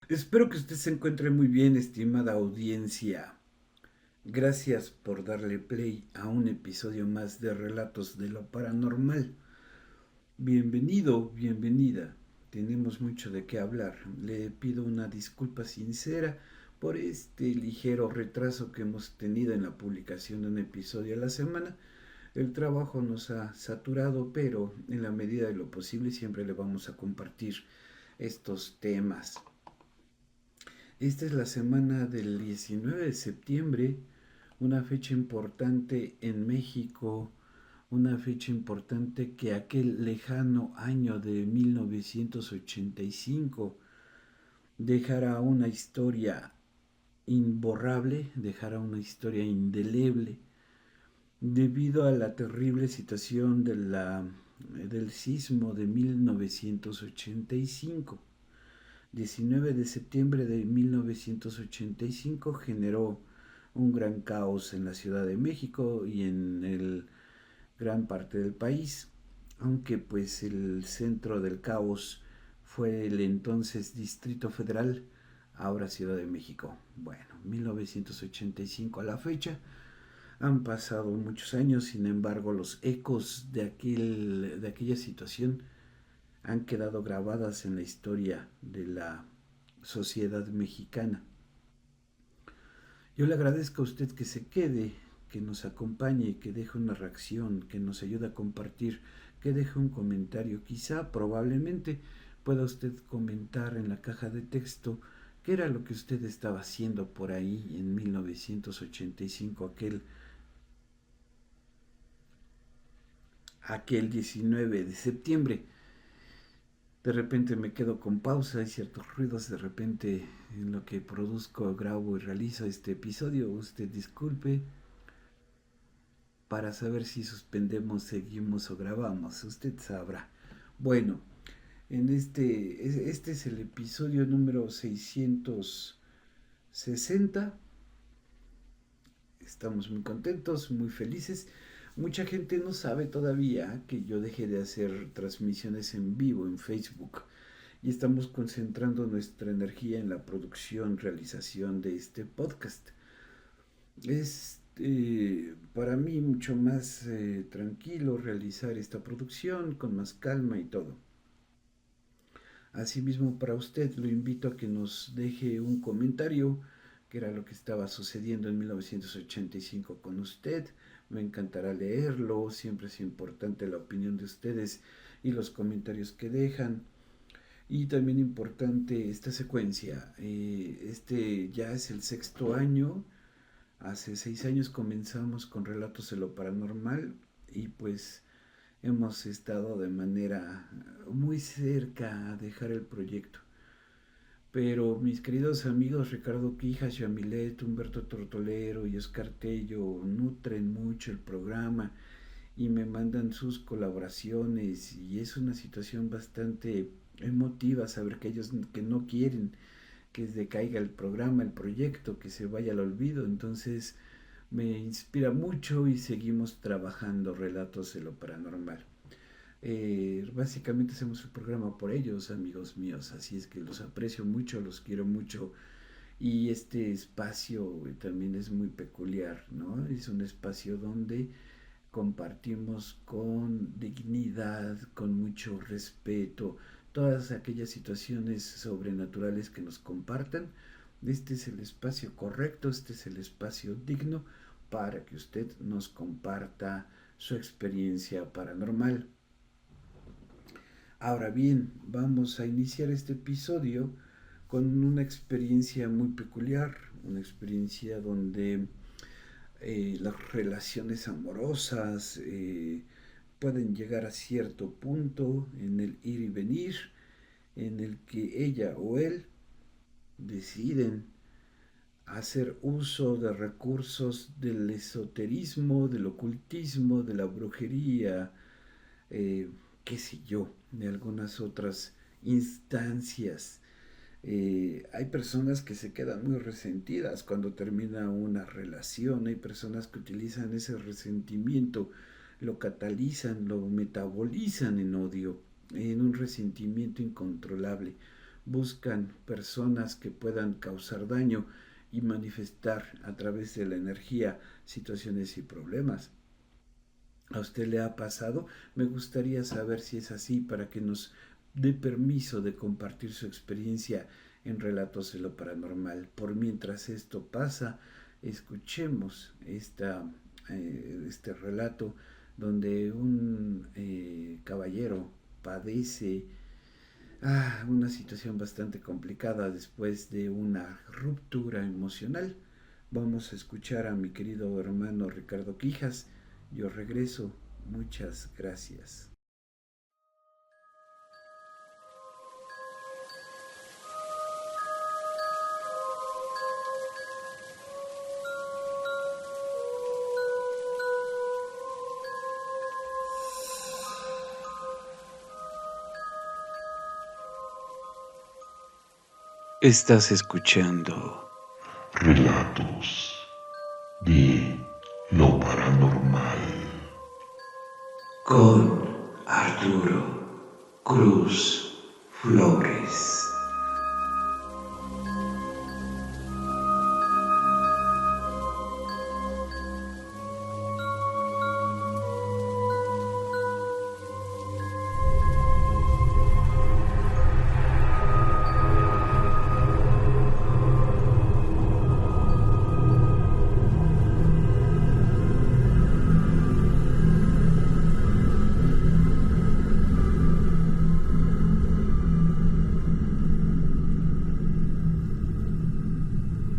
Espero que usted se encuentre muy bien, estimada audiencia. Gracias por darle play a un episodio más de Relatos de lo Paranormal. Bienvenido, bienvenida. Tenemos mucho de qué hablar. Le pido una disculpa sincera por este ligero retraso que hemos tenido en la publicación de un episodio a la semana. El trabajo nos ha saturado, pero en la medida de lo posible siempre le vamos a compartir estos temas. Esta es la semana del 19 de septiembre, una fecha importante en México, una fecha importante que aquel lejano año de 1985 dejará una historia imborrable, dejará una historia indeleble, debido a la terrible situación del sismo de 1985. 19 de septiembre de 1985 generó un gran caos en la Ciudad de México y en gran parte del país, aunque pues el centro del caos fue el entonces Distrito Federal, ahora Ciudad de México. Bueno, 1985 a la fecha, han pasado muchos años, sin embargo los ecos de aquella situación han quedado grabadas en la historia de la sociedad mexicana. Yo le agradezco a usted que se quede, que nos acompañe, que deje una reacción, que nos ayude a compartir, que deje un comentario. Quizá, probablemente, pueda usted comentar en la caja de texto qué era lo que usted estaba haciendo por ahí en 1985, aquel 19 de septiembre. De repente me quedo con pausa, hay ciertos ruidos, de repente en lo que produzco, grabo y realizo este episodio. Usted disculpe, para saber si suspendemos, seguimos o grabamos. Usted sabrá. Bueno, este es el episodio número 660. Estamos muy contentos, muy felices. Mucha gente no sabe todavía que yo dejé de hacer transmisiones en vivo en Facebook y estamos concentrando nuestra energía en la producción, realización de este podcast. Es para mí mucho más tranquilo realizar esta producción con más calma y todo. Asimismo, para usted lo invito a que nos deje un comentario, que era lo que estaba sucediendo en 1985 con usted. Me encantará leerlo, siempre es importante la opinión de ustedes y los comentarios que dejan. Y también importante esta secuencia. Este ya es el sexto año. Hace 6 años comenzamos con Relatos de lo Paranormal y pues hemos estado de manera muy cerca a dejar el proyecto. Pero mis queridos amigos Ricardo Quijas, Yamilet, Humberto Tortolero y Oscar Tello nutren mucho el programa y me mandan sus colaboraciones y es una situación bastante emotiva saber que ellos que no quieren que decaiga el programa, el proyecto, que se vaya al olvido. Entonces me inspira mucho y seguimos trabajando Relatos de lo Paranormal. Básicamente hacemos el programa por ellos, amigos míos, así es que los aprecio mucho, los quiero mucho y este espacio también es muy peculiar, ¿no? Es un espacio donde compartimos con dignidad, con mucho respeto, todas aquellas situaciones sobrenaturales que nos compartan. Este es el espacio correcto, este es el espacio digno para que usted nos comparta su experiencia paranormal. Ahora bien, vamos a iniciar este episodio con una experiencia muy peculiar, una experiencia donde las relaciones amorosas pueden llegar a cierto punto en el ir y venir, en el que ella o él deciden hacer uso de recursos del esoterismo, del ocultismo, de la brujería, eh, qué sé yo, de algunas otras instancias. Hay personas que se quedan muy resentidas cuando termina una relación, hay personas que utilizan ese resentimiento, lo catalizan, lo metabolizan en odio, en un resentimiento incontrolable. buscan personas que puedan causar daño y manifestar a través de la energía situaciones y problemas. ¿A usted le ha pasado? Me gustaría saber si es así para que nos dé permiso de compartir su experiencia en Relatos de lo Paranormal. Por mientras esto pasa, escuchemos este relato donde un caballero padece una situación bastante complicada después de una ruptura emocional. Vamos a escuchar a mi querido hermano Ricardo Quijas. Yo regreso. Muchas gracias. Estás escuchando Relatos de lo paranormal con Arturo Cruz Flores.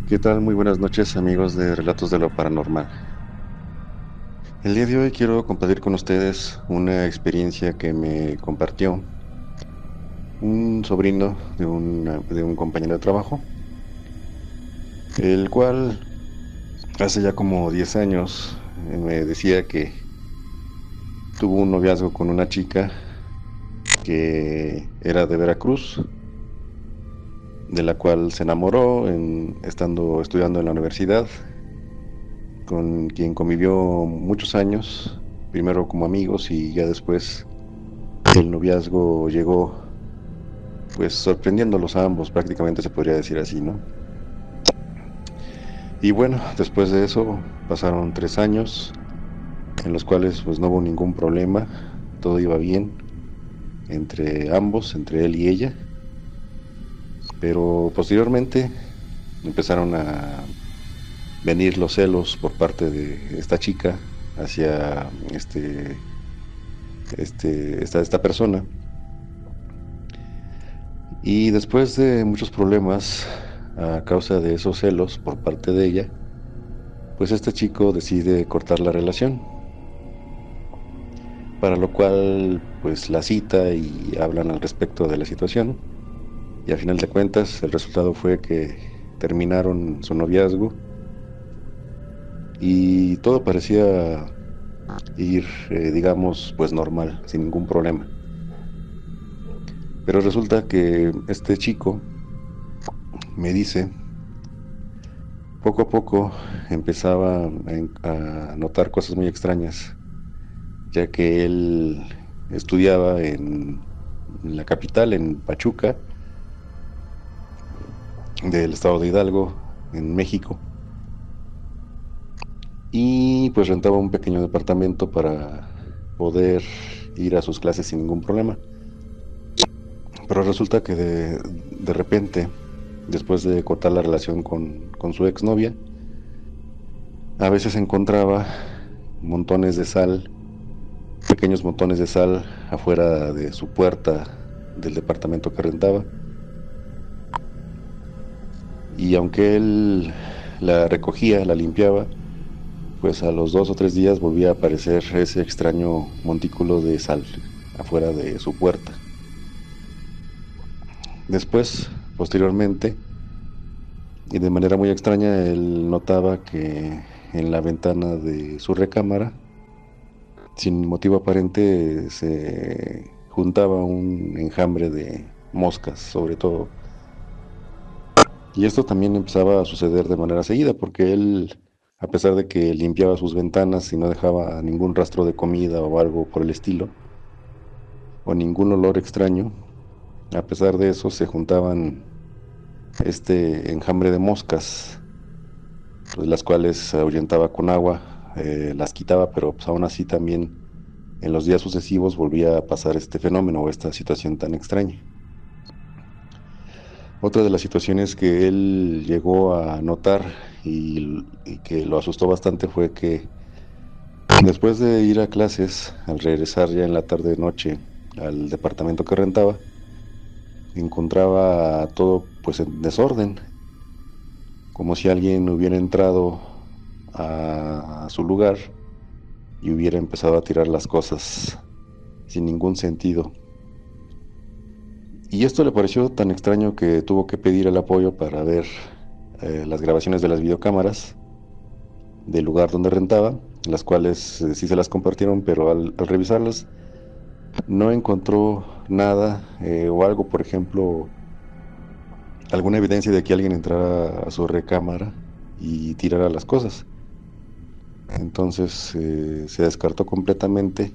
¿Qué tal? Muy buenas noches, amigos de Relatos de lo Paranormal. El día de hoy quiero compartir con ustedes una experiencia que me compartió un sobrino de un compañero de trabajo, el cual hace ya como 10 años me decía que tuvo un noviazgo con una chica que era de Veracruz, de la cual se enamoró estando estudiando en la universidad, con quien convivió muchos años, primero como amigos y ya después el noviazgo llegó, pues sorprendiéndolos a ambos, prácticamente se podría decir así, ¿no? Y bueno, después de eso pasaron 3 años en los cuales pues no hubo ningún problema, todo iba bien entre ambos, entre él y ella, pero posteriormente empezaron a venir los celos por parte de esta chica hacia esta persona. Y después de muchos problemas a causa de esos celos por parte de ella, pues este chico decide cortar la relación, para lo cual pues la cita y hablan al respecto de la situación, y a final de cuentas el resultado fue que terminaron su noviazgo y todo parecía ir, digamos, pues normal, sin ningún problema. Pero resulta que este chico me dice, poco a poco empezaba a notar cosas muy extrañas, ya que él estudiaba en la capital, en Pachuca, del estado de Hidalgo, en México, y pues rentaba un pequeño departamento para poder ir a sus clases sin ningún problema. Pero resulta que de repente, después de cortar la relación con su exnovia, a veces encontraba montones de sal, pequeños montones de sal afuera de su puerta del departamento que rentaba. Y aunque él la recogía, la limpiaba, pues a los 2 o 3 días volvía a aparecer ese extraño montículo de sal afuera de su puerta. Después, posteriormente, y de manera muy extraña, él notaba que en la ventana de su recámara, sin motivo aparente, se juntaba un enjambre de moscas, sobre todo. Y esto también empezaba a suceder de manera seguida, porque él, a pesar de que limpiaba sus ventanas y no dejaba ningún rastro de comida o algo por el estilo, o ningún olor extraño, A pesar de eso, se juntaban este enjambre de moscas, pues, las cuales ahuyentaba con agua, las quitaba, pero pues aún así también en los días sucesivos volvía a pasar este fenómeno o esta situación tan extraña. Otra de las situaciones que él llegó a notar y que lo asustó bastante fue que después de ir a clases, al regresar ya en la tarde noche al departamento que rentaba, encontraba todo pues en desorden, como si alguien hubiera entrado a su lugar y hubiera empezado a tirar las cosas sin ningún sentido. Y esto le pareció tan extraño que tuvo que pedir el apoyo para ver las grabaciones de las videocámaras del lugar donde rentaba, las cuales sí se las compartieron, pero al revisarlas no encontró nada o algo, por ejemplo, alguna evidencia de que alguien entrara a su recámara y tirara las cosas. Entonces se descartó completamente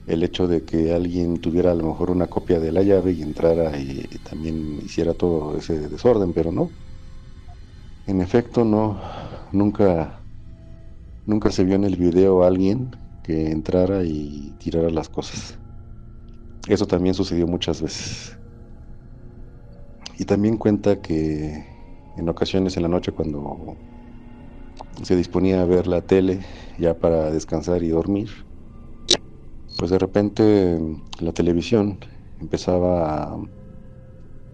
el hecho de que alguien tuviera a lo mejor una copia de la llave y entrara y también hiciera todo ese desorden, pero no. En efecto, no, nunca, nunca se vio en el video a alguien que entrara y tirara las cosas. Eso también sucedió muchas veces. Y también cuenta que en ocasiones en la noche cuando se disponía a ver la tele ya para descansar y dormir, pues de repente la televisión empezaba a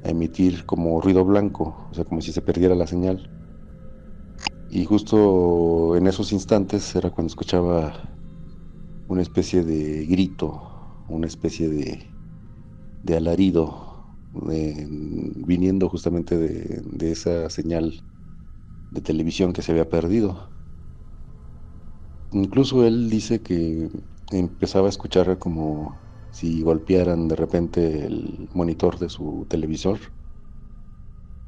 emitir como ruido blanco, o sea, como si se perdiera la señal. Y justo en esos instantes era cuando escuchaba una especie de grito, una especie de alarido, viniendo justamente de esa señal de televisión que se había perdido. Incluso él dice que empezaba a escuchar como si golpearan de repente el monitor de su televisor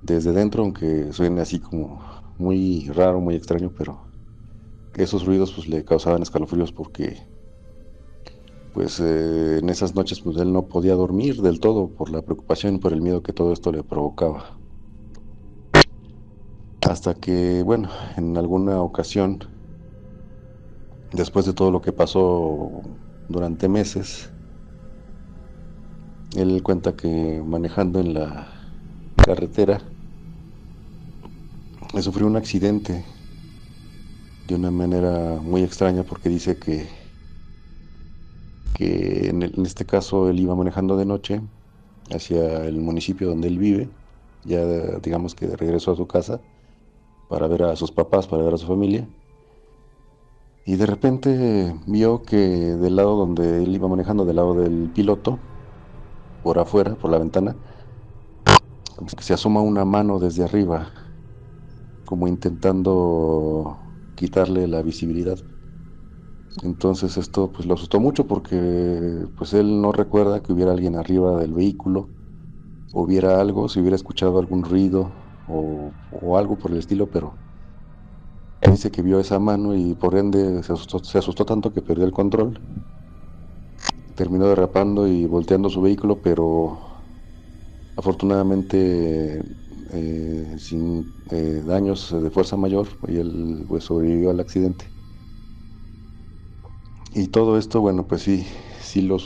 desde dentro, aunque suene así como muy raro, muy extraño, pero esos ruidos pues le causaban escalofríos porque pues en esas noches pues él no podía dormir del todo por la preocupación y por el miedo que todo esto le provocaba. Hasta que, bueno, en alguna ocasión, después de todo lo que pasó durante meses, él cuenta que manejando en la carretera sufrió un accidente de una manera muy extraña porque dice que en este caso él iba manejando de noche hacia el municipio donde él vive, ya digamos que de regreso a su casa para ver a sus papás, para ver a su familia, y de repente vio que del lado donde él iba manejando, del lado del piloto, por afuera, por la ventana, como que se asoma una mano desde arriba, como intentando quitarle la visibilidad. Entonces esto pues lo asustó mucho porque pues él no recuerda que hubiera alguien arriba del vehículo, o hubiera algo, si hubiera escuchado algún ruido o algo por el estilo, pero dice que vio esa mano y por ende se asustó tanto que perdió el control, terminó derrapando y volteando su vehículo, pero afortunadamente sin daños de fuerza mayor, y él pues sobrevivió al accidente. Y todo esto, bueno, pues sí lo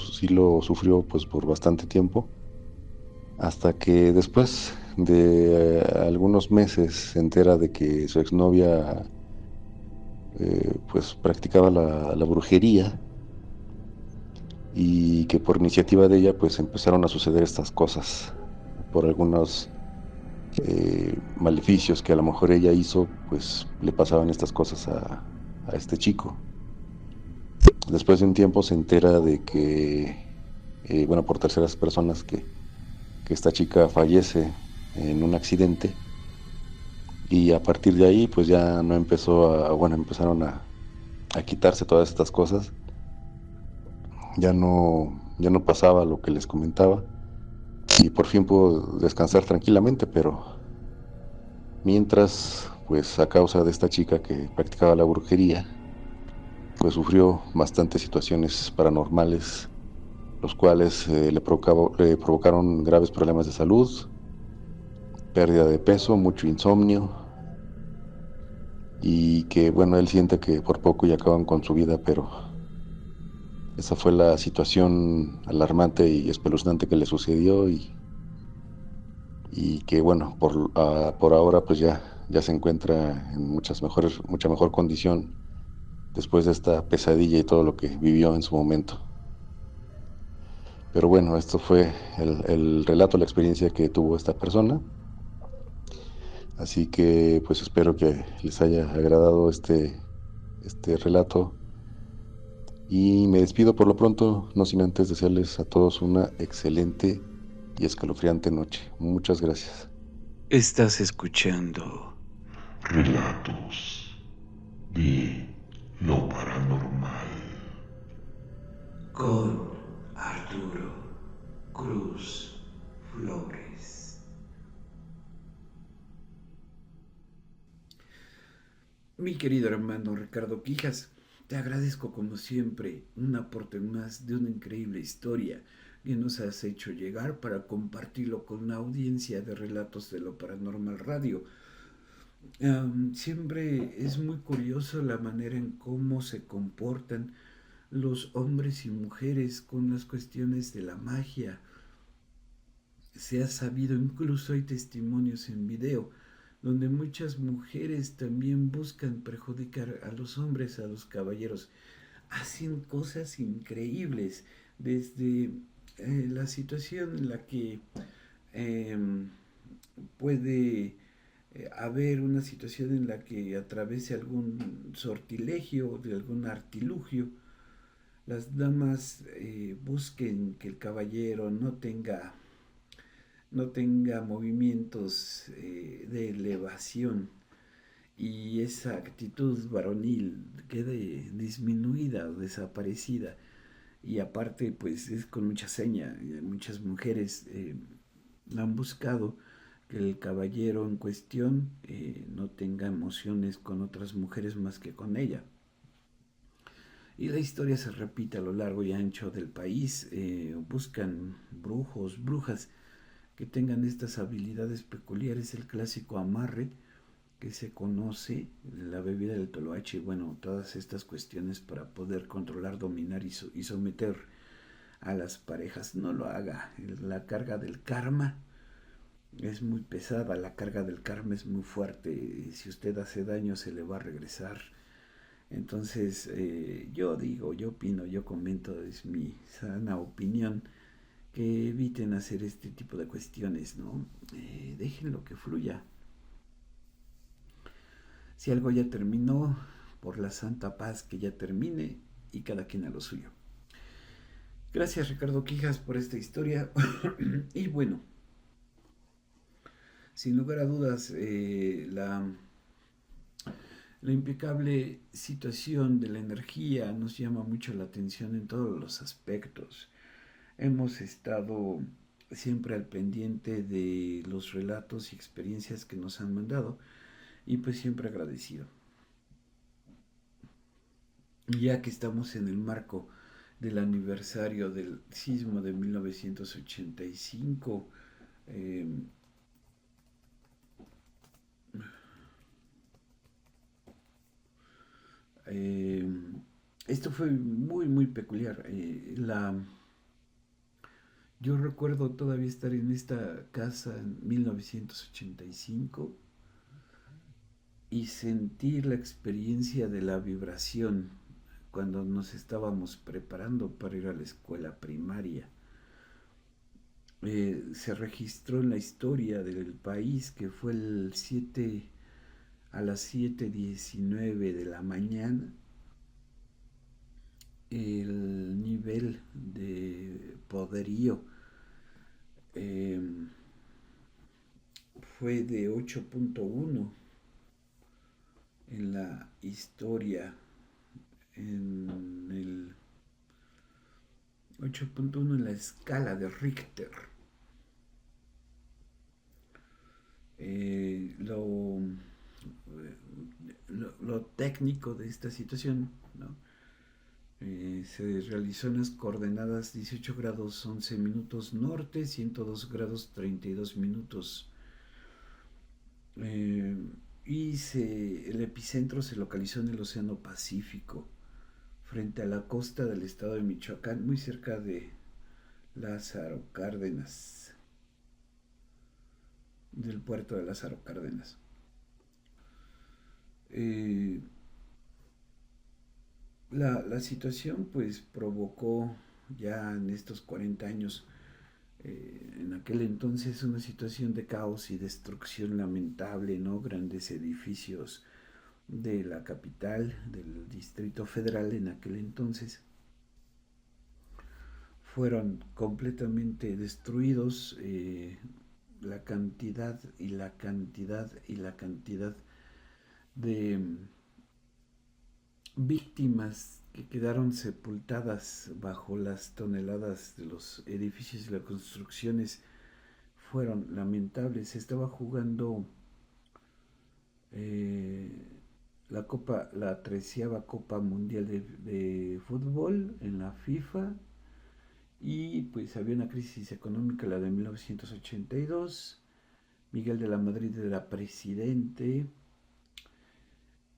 sufrió pues por bastante tiempo, hasta que después de algunos meses se entera de que su exnovia pues practicaba la brujería y que por iniciativa de ella pues empezaron a suceder estas cosas por algunos maleficios que a lo mejor ella hizo, pues le pasaban estas cosas a este chico. Después de un tiempo se entera de que, bueno, por terceras personas, que esta chica fallece en un accidente, y a partir de ahí pues ya no empezó bueno, empezaron a quitarse todas estas cosas, ya no pasaba lo que les comentaba y por fin pudo descansar tranquilamente, pero mientras, pues a causa de esta chica que practicaba la brujería, pues sufrió bastantes situaciones paranormales, los cuales le provocaron graves problemas de salud, pérdida de peso, mucho insomnio, y que bueno, él siente que por poco ya acaban con su vida, pero esa fue la situación alarmante y espeluznante que le sucedió, y que bueno, por ahora pues ya se encuentra en mucha mejor condición después de esta pesadilla y todo lo que vivió en su momento. Pero bueno, esto fue el relato, la experiencia que tuvo esta persona. Así que pues espero que les haya agradado este relato. Y me despido por lo pronto, no sin antes desearles a todos una excelente y escalofriante noche. Muchas gracias. Estás escuchando Relatos de lo paranormal. con Arturo Cruz Flores. Mi querido hermano Ricardo Quijas, te agradezco como siempre un aporte más de una increíble historia que nos has hecho llegar para compartirlo con una audiencia de Relatos de lo Paranormal Radio. Siempre es muy curioso la manera en cómo se comportan los hombres y mujeres con las cuestiones de la magia. Se ha sabido, incluso hay testimonios en video, donde muchas mujeres también buscan perjudicar a los hombres, a los caballeros. Hacen cosas increíbles, desde la situación en la que eh, puede haber una situación en la que a través de algún sortilegio, de algún artilugio, las damas busquen que el caballero no tenga movimientos de elevación y esa actitud varonil quede disminuida o desaparecida. Y aparte, pues es con mucha seña. Muchas mujeres han buscado que el caballero en cuestión no tenga emociones con otras mujeres más que con ella. Y la historia se repite a lo largo y ancho del país. Buscan brujos, brujas que tengan estas habilidades peculiares. El clásico amarre que se conoce, la bebida del toloache, bueno, todas estas cuestiones para poder controlar, dominar y someter a las parejas. No lo haga. La carga del karma es muy pesada, la carga del karma es muy fuerte. Si usted hace daño se le va a regresar. Entonces, yo digo, yo opino, yo comento, es mi sana opinión, que eviten hacer este tipo de cuestiones, ¿no? Dejen lo que fluya. Si algo ya terminó, por la santa paz que ya termine y cada quien a lo suyo. Gracias Ricardo Quijas por esta historia. Y bueno, sin lugar a dudas, la impecable situación de la energía nos llama mucho la atención en todos los aspectos. Hemos estado siempre al pendiente de los relatos y experiencias que nos han mandado y pues siempre agradecido. Ya que estamos en el marco del aniversario del sismo de 1985, eh, eh, esto fue muy, muy peculiar. Yo recuerdo todavía estar en esta casa en 1985 y sentir la experiencia de la vibración cuando nos estábamos preparando para ir a la escuela primaria. Se registró en la historia del país que fue a las 7:19 de la mañana el nivel de poderío eh, fue de 8.1 en la historia, en el 8.1 en la escala de Richter. Eh, lo, lo técnico de esta situación, ¿no? Se realizó en las coordenadas 18 grados 11 minutos norte, 102 grados 32 minutos. El epicentro se localizó en el Océano Pacífico, frente a la costa del estado de Michoacán, muy cerca de Lázaro Cárdenas, del puerto de Lázaro Cárdenas. La situación pues provocó ya en estos 40 años, en aquel entonces, una situación de caos y destrucción lamentable, ¿no? Grandes edificios de la capital, del Distrito Federal en aquel entonces, fueron completamente destruidos. La cantidad y la cantidad y la cantidad de víctimas que quedaron sepultadas bajo las toneladas de los edificios y las construcciones fueron lamentables. Se estaba jugando la 13ª Copa Mundial de Fútbol en la FIFA, y pues había una crisis económica, la de 1982. Miguel de la Madrid era presidente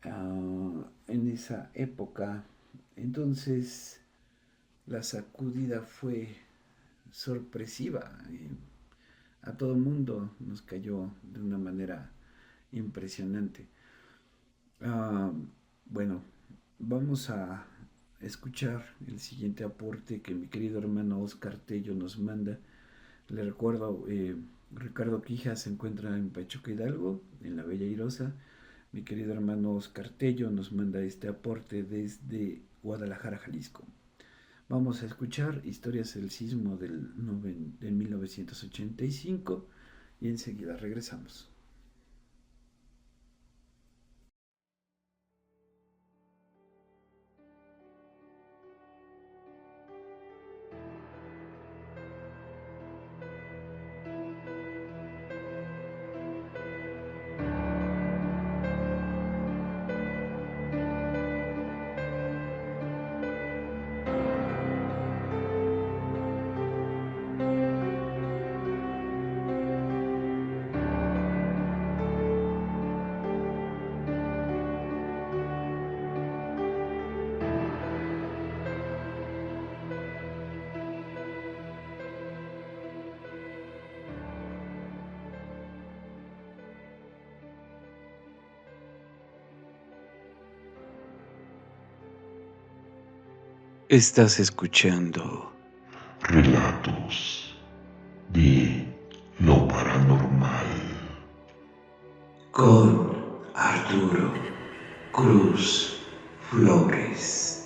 en esa época. Entonces la sacudida fue sorpresiva. A todo el mundo nos cayó de una manera impresionante. Bueno, vamos a escuchar el siguiente aporte que mi querido hermano Oscar Tello nos manda. Le recuerdo, Ricardo Quija se encuentra en Pachuca Hidalgo, en la Bella Airosa. Mi querido hermano Oscar Tello nos manda este aporte desde Guadalajara, Jalisco. Vamos a escuchar Historias del Sismo de 1985 y enseguida regresamos. Estás escuchando Relatos de lo paranormal con Arturo Cruz Flores.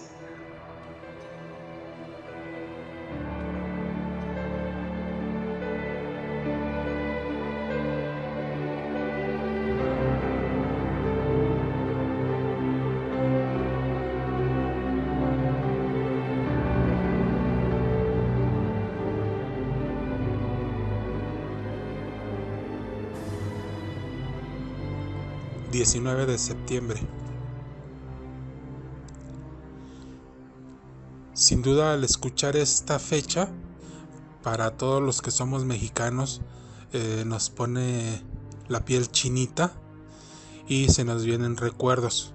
...19 de septiembre. Sin duda, al escuchar esta fecha, para todos los que somos mexicanos, nos pone la piel chinita y se nos vienen recuerdos.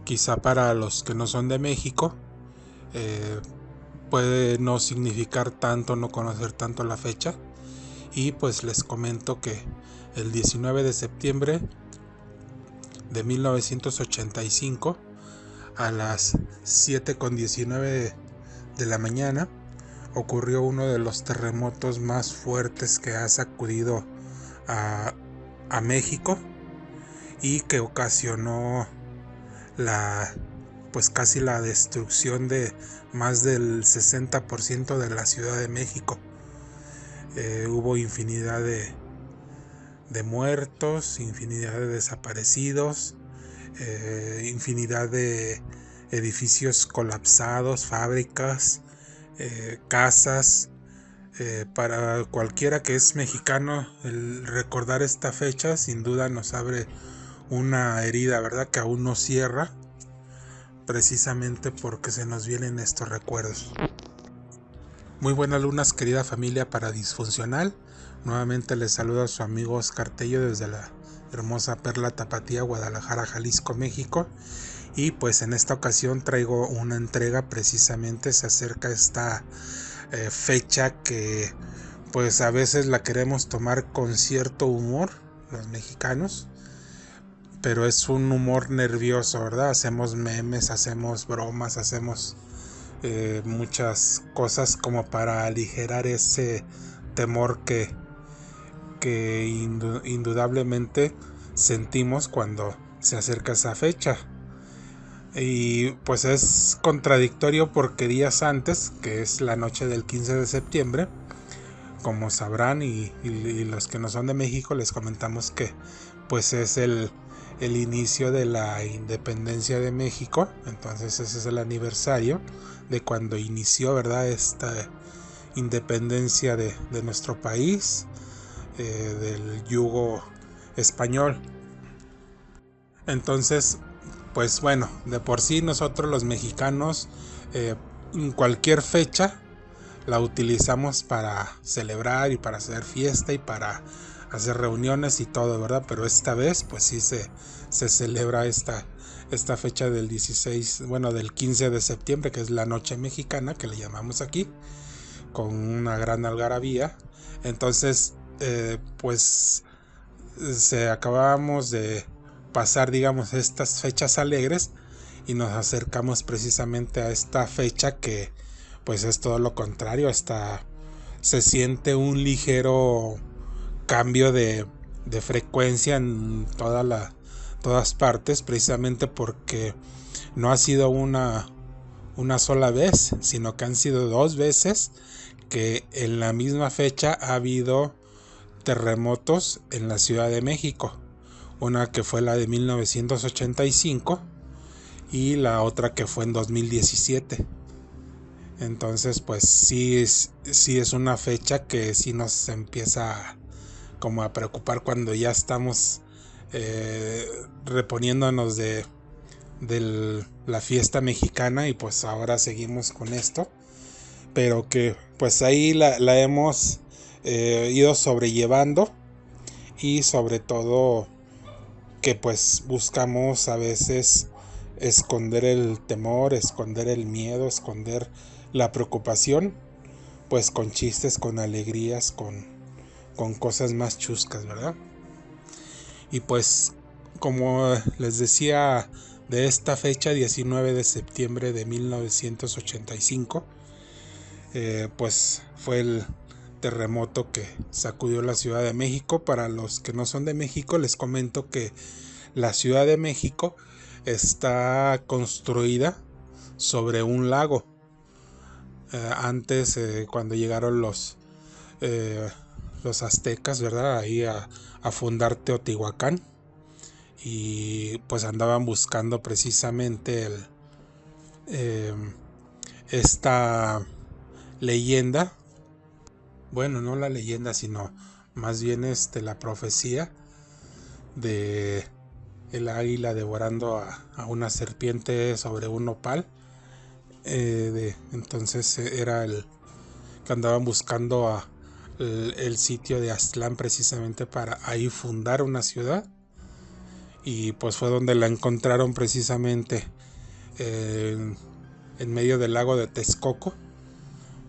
Quizá para los que no son de México, puede no significar tanto, no conocer tanto la fecha. Y pues les comento que el 19 de septiembre de 1985, a las 7:19 de la mañana, ocurrió uno de los terremotos más fuertes que ha sacudido a México y que ocasionó casi la destrucción de más del 60% de la Ciudad de México. Hubo infinidad de muertos, infinidad de desaparecidos, infinidad de edificios colapsados, fábricas, casas. Para cualquiera que es mexicano, el recordar esta fecha sin duda nos abre una herida, ¿verdad?, que aún no cierra, precisamente porque se nos vienen estos recuerdos. Muy buenas lunas, querida familia para Disfuncional. Nuevamente les saluda a su amigo Oscar Tello desde la hermosa Perla Tapatía, Guadalajara, Jalisco, México. Y pues en esta ocasión traigo una entrega, precisamente se acerca esta fecha que pues a veces la queremos tomar con cierto humor los mexicanos, pero es un humor nervioso, ¿verdad? Hacemos memes, hacemos bromas, hacemos muchas cosas como para aligerar ese temor que indudablemente sentimos cuando se acerca esa fecha. Y pues es contradictorio porque días antes, que es la noche del 15 de septiembre, como sabrán y los que no son de México les comentamos que pues es el inicio de la independencia de México. Entonces ese es el aniversario de cuando inició, ¿verdad?, esta independencia de nuestro país, del yugo español. Entonces pues bueno, de por sí nosotros los mexicanos cualquier fecha la utilizamos para celebrar y para hacer fiesta y para hacer reuniones y todo, ¿verdad? Pero esta vez pues sí se celebra esta fecha del 15 de septiembre, que es la noche mexicana, que le llamamos aquí, con una gran algarabía. Entonces pues acabamos de pasar, digamos, estas fechas alegres y nos acercamos precisamente a esta fecha que pues es todo lo contrario. Hasta se siente un ligero cambio de frecuencia en todas partes, precisamente porque no ha sido una sola vez, sino que han sido 2 veces que en la misma fecha ha habido terremotos en la Ciudad de México. Una que fue la de 1985 y la otra que fue en 2017. Entonces pues sí es una fecha que sí nos empieza como a preocupar cuando ya estamos reponiéndonos de la fiesta mexicana, y pues ahora seguimos con esto, pero que pues ahí la hemos ido sobrellevando, y sobre todo que pues buscamos a veces esconder el temor, esconder el miedo, esconder la preocupación, pues con chistes, con alegrías, con cosas más chuscas, ¿verdad? Y pues como les decía, de esta fecha 19 de septiembre de 1985 pues fue el terremoto que sacudió la Ciudad de México. Para los que no son de México les comento que la Ciudad de México está construida sobre un lago. Antes cuando llegaron los aztecas, ¿verdad?, ahí a fundar Teotihuacán, y pues andaban buscando precisamente esta leyenda. Bueno, no la leyenda, sino más bien la profecía de el águila devorando a una serpiente sobre un nopal. Entonces era el que andaban buscando el sitio de Aztlán, precisamente para ahí fundar una ciudad. Y pues fue donde la encontraron precisamente en medio del lago de Texcoco.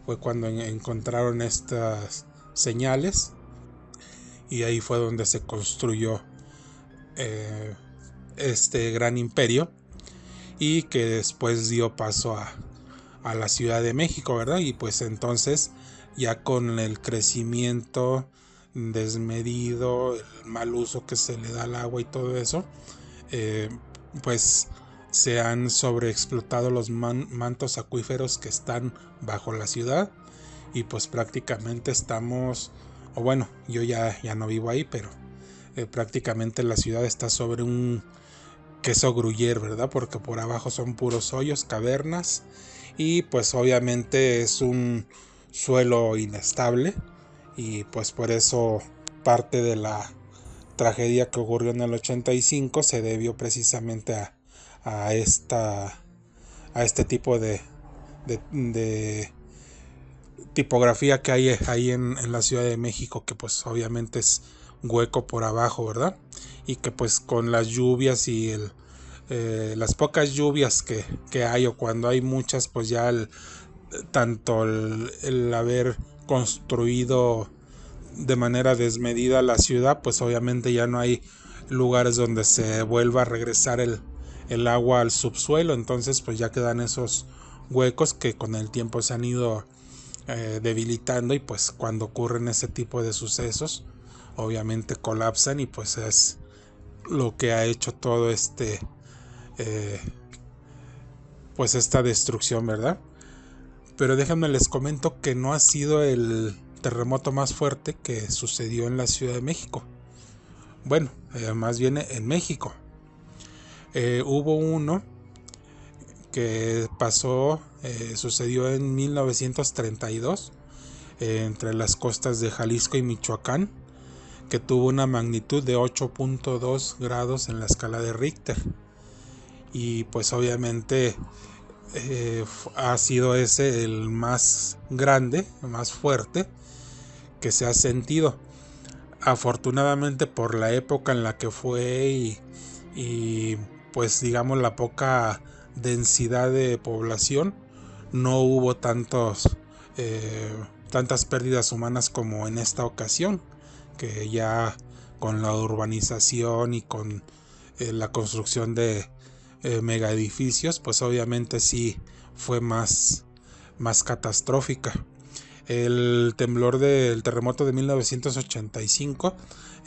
Fue cuando encontraron estas señales, y ahí fue donde se construyó este gran imperio, y que después dio paso a la Ciudad de México, ¿verdad? Y pues entonces ya con el crecimiento desmedido, el mal uso que se le da al agua y todo eso, pues se han sobreexplotado los mantos acuíferos que están bajo la ciudad, y pues prácticamente estamos, o bueno, yo ya no vivo ahí, pero prácticamente la ciudad está sobre un queso gruyere, ¿verdad? Porque por abajo son puros hoyos, cavernas, y pues obviamente es un suelo inestable, y pues por eso parte de la tragedia que ocurrió en el 85 se debió precisamente a esta a este tipo de tipografía que hay ahí en la Ciudad de México, que pues obviamente es hueco por abajo, ¿verdad? Y que pues con las lluvias y las pocas lluvias que hay, o cuando hay muchas, pues ya tanto el haber construido de manera desmedida la ciudad, pues obviamente ya no hay lugares donde se vuelva a regresar el agua al subsuelo. Entonces pues ya quedan esos huecos que con el tiempo se han ido debilitando, y pues cuando ocurren ese tipo de sucesos obviamente colapsan, y pues es lo que ha hecho todo pues esta destrucción, ¿verdad? Pero déjenme les comento que no ha sido el terremoto más fuerte que sucedió en la Ciudad de México. Bueno, más bien en México. Hubo uno que sucedió en 1932 entre las costas de Jalisco y Michoacán, que tuvo una magnitud de 8.2 grados en la escala de Richter. Y pues obviamente ha sido ese el más grande, el más fuerte que se ha sentido. Afortunadamente, por la época en la que fue y pues digamos la poca densidad de población, no hubo tantas pérdidas humanas como en esta ocasión, que ya con la urbanización y con la construcción de mega edificios, pues obviamente sí fue más catastrófica. El terremoto de 1985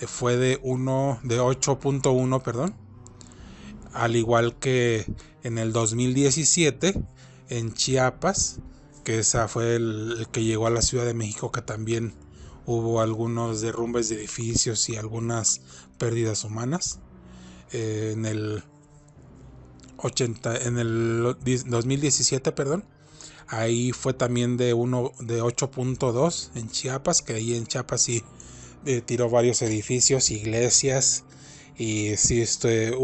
fue de 8.1, perdón, al igual que en el 2017 en Chiapas, que esa fue el que llegó a la Ciudad de México, que también hubo algunos derrumbes de edificios y algunas pérdidas humanas. En el 2017, perdón, ahí fue también de 8.2 en Chiapas, que ahí en Chiapas sí tiró varios edificios, iglesias, y sí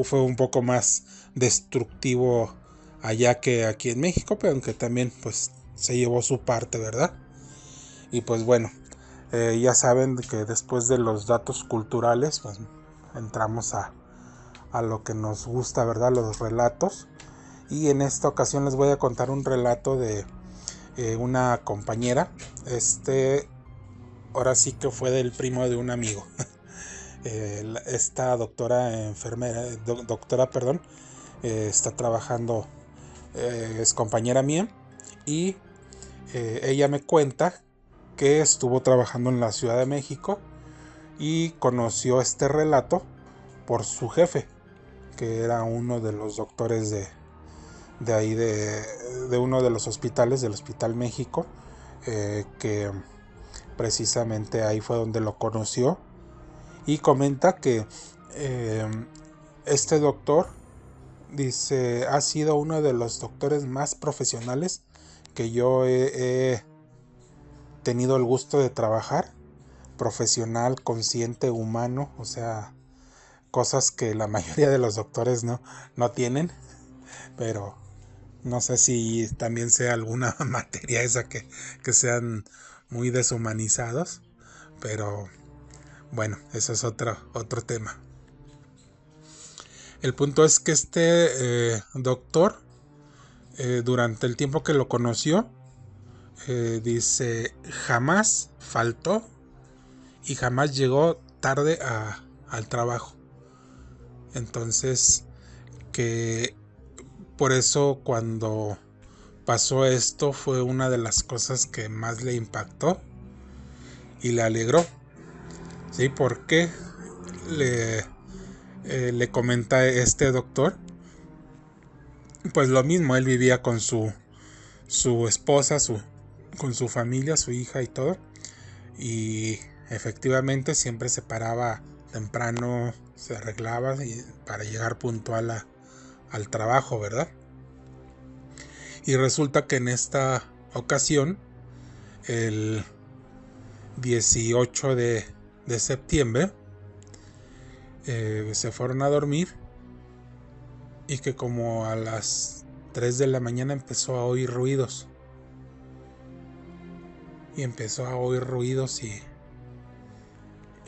fue un poco más destructivo allá que aquí en México, pero aunque también pues se llevó su parte, ¿verdad? Y pues bueno, ya saben que después de los datos culturales pues entramos a lo que nos gusta, ¿verdad? Los relatos. Y en esta ocasión les voy a contar un relato de una compañera. Ahora sí que fue del primo de un amigo. Esta doctora está trabajando, es compañera mía, y ella me cuenta que estuvo trabajando en la Ciudad de México y conoció este relato por su jefe, que era uno de los doctores de ahí de uno de los hospitales, del Hospital México, que precisamente ahí fue donde lo conoció, y comenta que este doctor, dice, ha sido uno de los doctores más profesionales que yo he tenido el gusto de trabajar. Profesional, consciente, humano, o sea, cosas que la mayoría de los doctores no tienen, pero no sé si también sea alguna materia esa que sean muy deshumanizados, pero bueno, eso es otro tema. El punto es que este doctor, durante el tiempo que lo conoció, dice, jamás faltó y jamás llegó tarde al trabajo. Entonces, que por eso cuando pasó esto fue una de las cosas que más le impactó y le alegró. ¿Sí? Porque le comenta este doctor, pues lo mismo, él vivía con su esposa, con su familia, su hija y todo, y efectivamente siempre se paraba temprano, se arreglaba para llegar puntual al trabajo, ¿verdad? Y resulta que en esta ocasión, el 18 de septiembre, se fueron a dormir, y que como a las 3 de la mañana empezó a oír ruidos.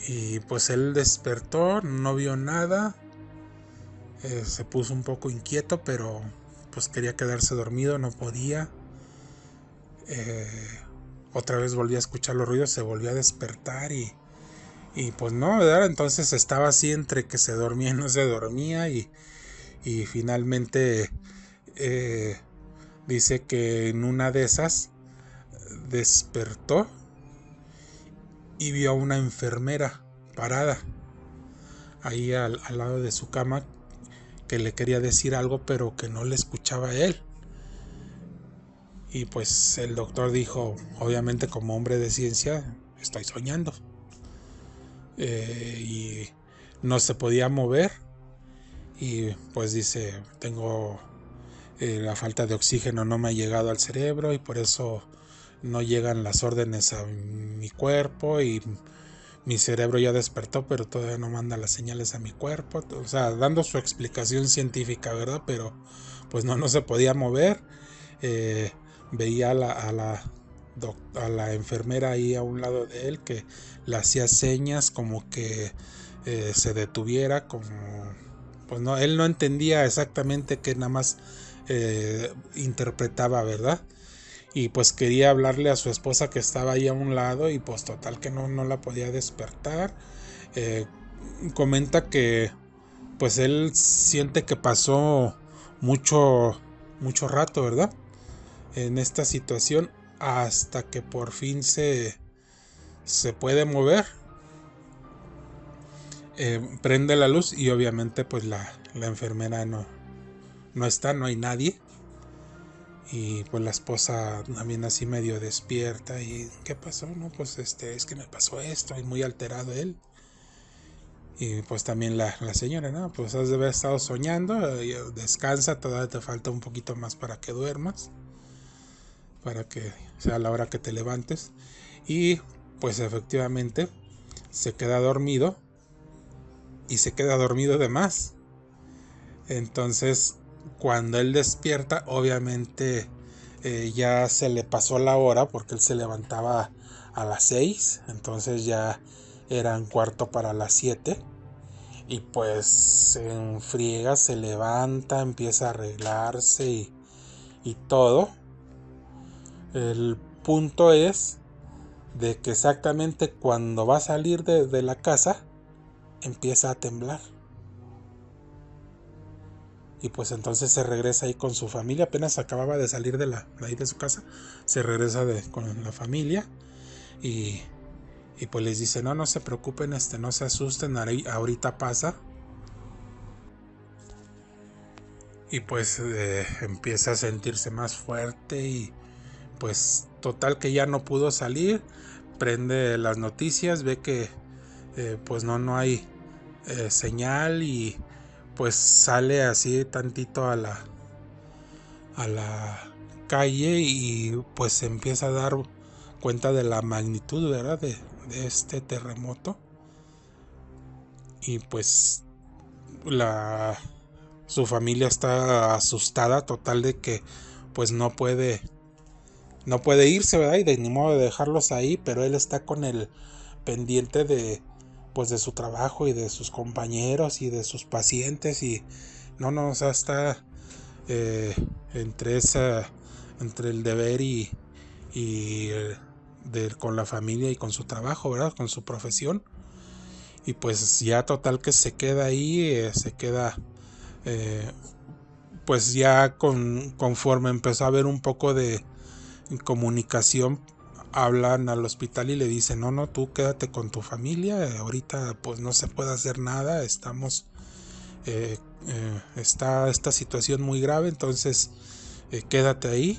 Y pues él despertó, no vio nada, se puso un poco inquieto, pero pues quería quedarse dormido, no podía. Otra vez volvió a escuchar los ruidos, se volvió a despertar y pues no, ¿verdad? Entonces estaba así entre que se dormía y no se dormía y finalmente dice que en una de esas despertó y vio a una enfermera parada ahí al lado de su cama, que le quería decir algo pero que no le escuchaba a él. Y pues el doctor dijo, obviamente como hombre de ciencia, estoy soñando. Y no se podía mover y pues dice, tengo la falta de oxígeno, no me ha llegado al cerebro y por eso no llegan las órdenes a mi cuerpo y mi cerebro ya despertó pero todavía no manda las señales a mi cuerpo, o sea, dando su explicación científica, ¿verdad? Pero pues no se podía mover. Veía a la enfermera ahí a un lado de él que le hacía señas como que se detuviera, como pues no, él no entendía exactamente, que nada más interpretaba, ¿verdad? Y pues quería hablarle a su esposa que estaba ahí a un lado y pues total que no la podía despertar. Comenta que pues él siente que pasó mucho rato, ¿verdad?, en esta situación, hasta que por fin se puede mover. Prende la luz y obviamente pues la enfermera no está, no hay nadie. Y pues la esposa también así medio despierta y ¿qué pasó? No, pues es que me pasó esto, y muy alterado él. Y pues también la señora, no, pues has de haber estado soñando, descansa, todavía te falta un poquito más para que duermas, para que sea la hora que te levantes. Y pues efectivamente se queda dormido, y se queda dormido de más. Entonces cuando él despierta, obviamente ya se le pasó la hora, porque él se levantaba a las 6, entonces ya eran cuarto para las 7. Y pues en friega se levanta, empieza a arreglarse y todo. El punto es de que exactamente cuando va a salir de la casa, empieza a temblar. Y pues entonces se regresa ahí con su familia, apenas acababa de salir de ahí de su casa, se regresa con la familia y pues les dice, no se preocupen, no se asusten, ahorita pasa. Y pues empieza a sentirse más fuerte y pues total que ya no pudo salir. Prende las noticias, ve que pues no hay señal y pues sale así tantito a la calle y pues se empieza a dar cuenta de la magnitud, ¿verdad?, de este terremoto. Y pues su familia está asustada total de que pues no puede irse, ¿verdad? Y de ni modo de dejarlos ahí, pero él está con el pendiente de pues de su trabajo y de sus compañeros y de sus pacientes y o sea, está entre el deber y con la familia y con su trabajo, ¿verdad?, con su profesión. Y pues ya total que se queda ahí, pues ya conforme empezó a haber un poco de comunicación, hablan al hospital y le dicen, no, tú quédate con tu familia, ahorita pues no se puede hacer nada, estamos está esta situación muy grave, entonces quédate ahí.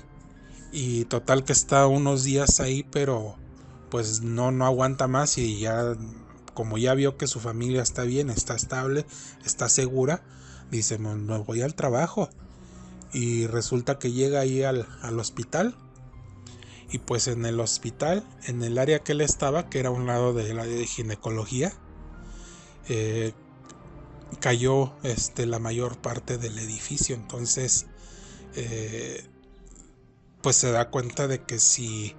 Y total que está unos días ahí, pero pues no aguanta más, y ya como ya vio que su familia está bien, está estable, está segura, dice, me voy al trabajo. Y resulta que llega ahí al hospital. Y pues en el hospital, en el área que él estaba, que era a un lado del área de ginecología, cayó la mayor parte del edificio. Entonces pues se da cuenta de que si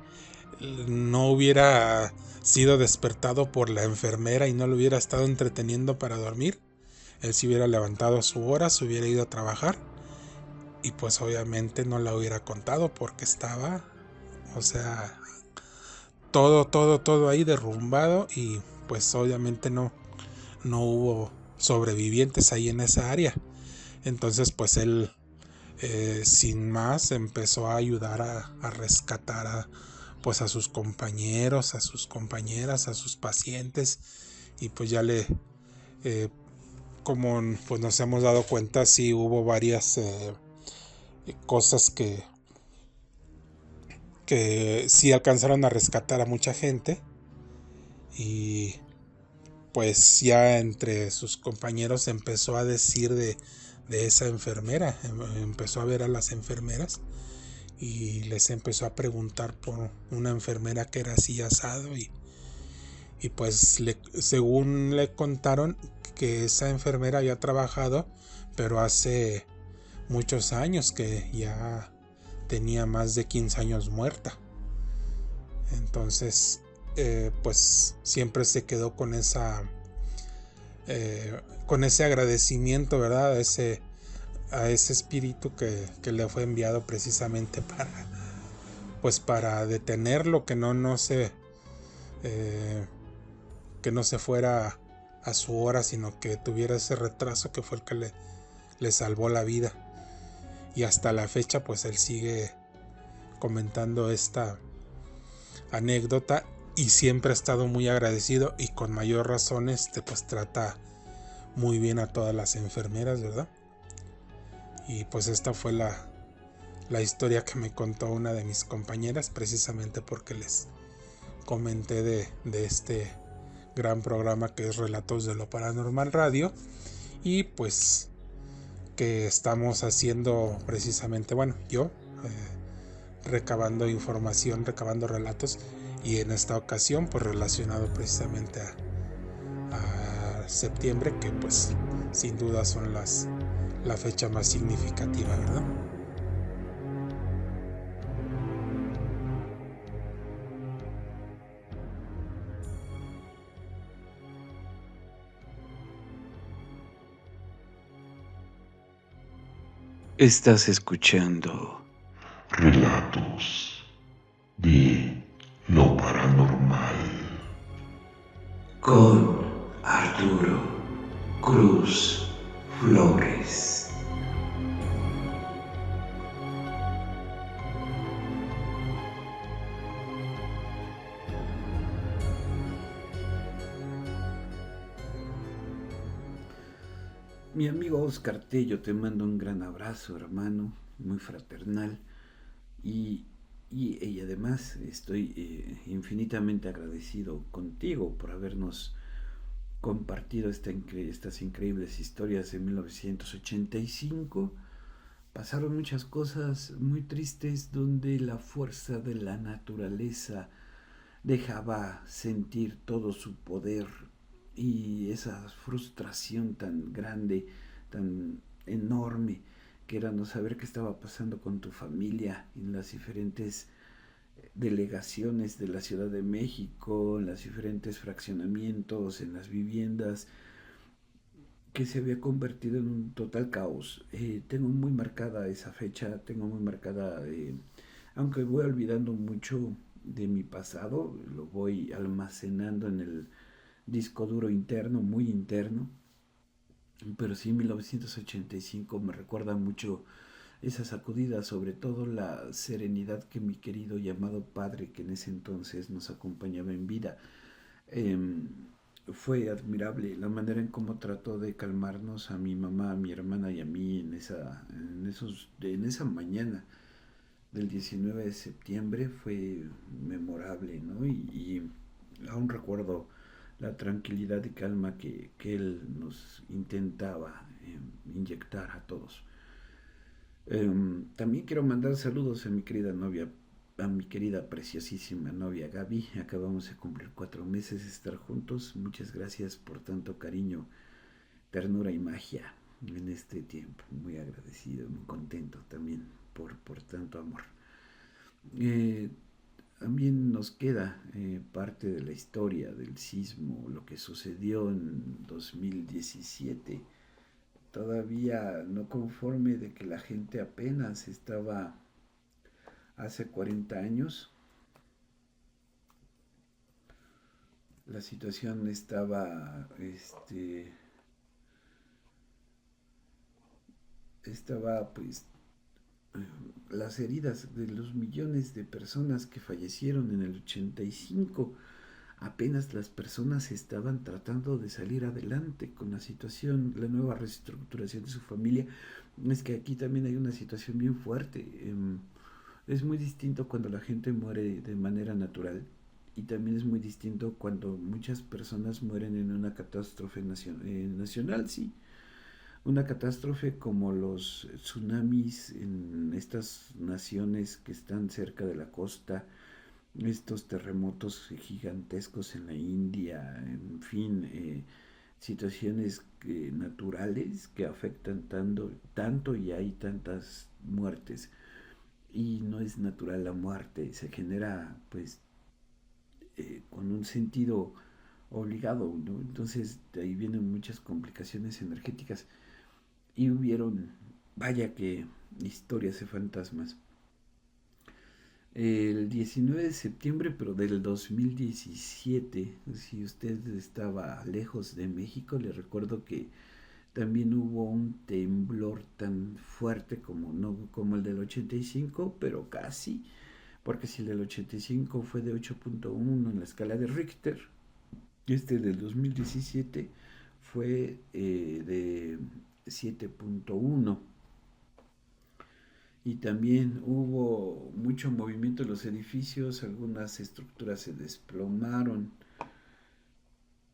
no hubiera sido despertado por la enfermera y no lo hubiera estado entreteniendo para dormir, él se hubiera levantado a su hora, se hubiera ido a trabajar y pues obviamente no la hubiera contado porque estaba, o sea, todo ahí derrumbado y pues obviamente no hubo sobrevivientes ahí en esa área. Entonces pues él sin más empezó a ayudar a rescatar pues a sus compañeros, a sus compañeras, a sus pacientes y pues ya como pues nos hemos dado cuenta, sí hubo varias cosas que sí alcanzaron a rescatar a mucha gente y pues ya entre sus compañeros empezó a decir de esa enfermera, empezó a ver a las enfermeras y les empezó a preguntar por una enfermera que era así asado y pues según le contaron que esa enfermera había trabajado pero hace muchos años, que ya tenía más de 15 años muerta. Entonces pues siempre se quedó con con ese agradecimiento, ¿verdad? A ese espíritu que le fue enviado precisamente para detenerlo, que que no se fuera a su hora, sino que tuviera ese retraso que fue el que le salvó la vida. Y hasta la fecha pues él sigue comentando esta anécdota y siempre ha estado muy agradecido y con mayor razón pues trata muy bien a todas las enfermeras, ¿verdad? Y pues esta fue la historia que me contó una de mis compañeras, precisamente porque les comenté de este gran programa que es Relatos de lo Paranormal Radio, y pues que estamos haciendo precisamente, bueno, yo recabando información, recabando relatos, y en esta ocasión pues relacionado precisamente a septiembre, que pues sin duda son la fecha más significativa, ¿verdad? Estás escuchando Relatos de lo paranormal. con Arturo Cruz Flores. Mi amigo Oscar Tello, te mando un gran abrazo, hermano, muy fraternal. Y, y además estoy infinitamente agradecido contigo por habernos compartido estas increíbles historias de 1985. Pasaron muchas cosas muy tristes donde la fuerza de la naturaleza dejaba sentir todo su poder y esa frustración tan grande, tan enorme, que era no saber qué estaba pasando con tu familia en las diferentes delegaciones de la Ciudad de México, en los diferentes fraccionamientos, en las viviendas, que se había convertido en un total caos. Tengo muy marcada esa fecha, tengo muy marcada, aunque voy olvidando mucho de mi pasado, lo voy almacenando en el disco duro interno, muy interno, pero sí 1985 me recuerda mucho esa sacudida, sobre todo la serenidad que mi querido y amado padre, que en ese entonces nos acompañaba en vida, eh, fue admirable la manera en cómo trató de calmarnos a mi mamá, a mi hermana y a mí en esa mañana del 19 de septiembre. Fue memorable, ¿no? Y aún recuerdo la tranquilidad y calma que él nos intentaba inyectar a todos. También quiero mandar saludos a mi querida novia, a mi querida preciosísima novia Gaby. Acabamos de cumplir 4 meses de estar juntos. Muchas gracias por tanto cariño, ternura y magia en este tiempo. Muy agradecido, muy contento también por tanto amor. También nos queda parte de la historia del sismo, lo que sucedió en 2017. Todavía no conforme de que la gente apenas estaba hace 40 años. La situación estaba pues las heridas de los millones de personas que fallecieron en el 85, apenas las personas estaban tratando de salir adelante con la situación, la nueva reestructuración de su familia. Es que aquí también hay una situación bien fuerte. Es muy distinto cuando la gente muere de manera natural, y también es muy distinto cuando muchas personas mueren en una catástrofe nacional, sí. Una catástrofe como los tsunamis en estas naciones que están cerca de la costa, estos terremotos gigantescos en la India, en fin, situaciones naturales que afectan tanto y hay tantas muertes. Y no es natural la muerte, se genera pues con un sentido obligado, ¿no? Entonces de ahí vienen muchas complicaciones energéticas. Y hubieron, vaya que historias de fantasmas. El 19 de septiembre, pero del 2017, si usted estaba lejos de México, le recuerdo que también hubo un temblor tan fuerte como el del 85, pero casi, porque si el del 85 fue de 8.1 en la escala de Richter, este del 2017 fue de 7.1, y también hubo mucho movimiento en los edificios, algunas estructuras se desplomaron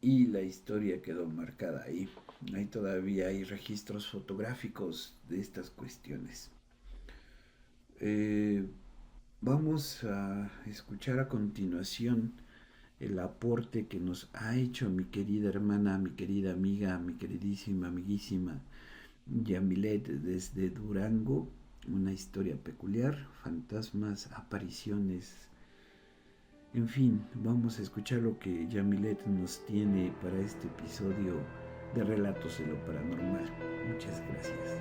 y la historia quedó marcada ahí. Ahí todavía hay registros fotográficos de estas cuestiones. Vamos a escuchar a continuación el aporte que nos ha hecho mi querida hermana, mi querida amiga, mi queridísima, amiguísima Yamilet desde Durango. Una historia peculiar, fantasmas, apariciones, en fin, vamos a escuchar lo que Yamilet nos tiene para este episodio de Relatos de lo Paranormal. Muchas gracias.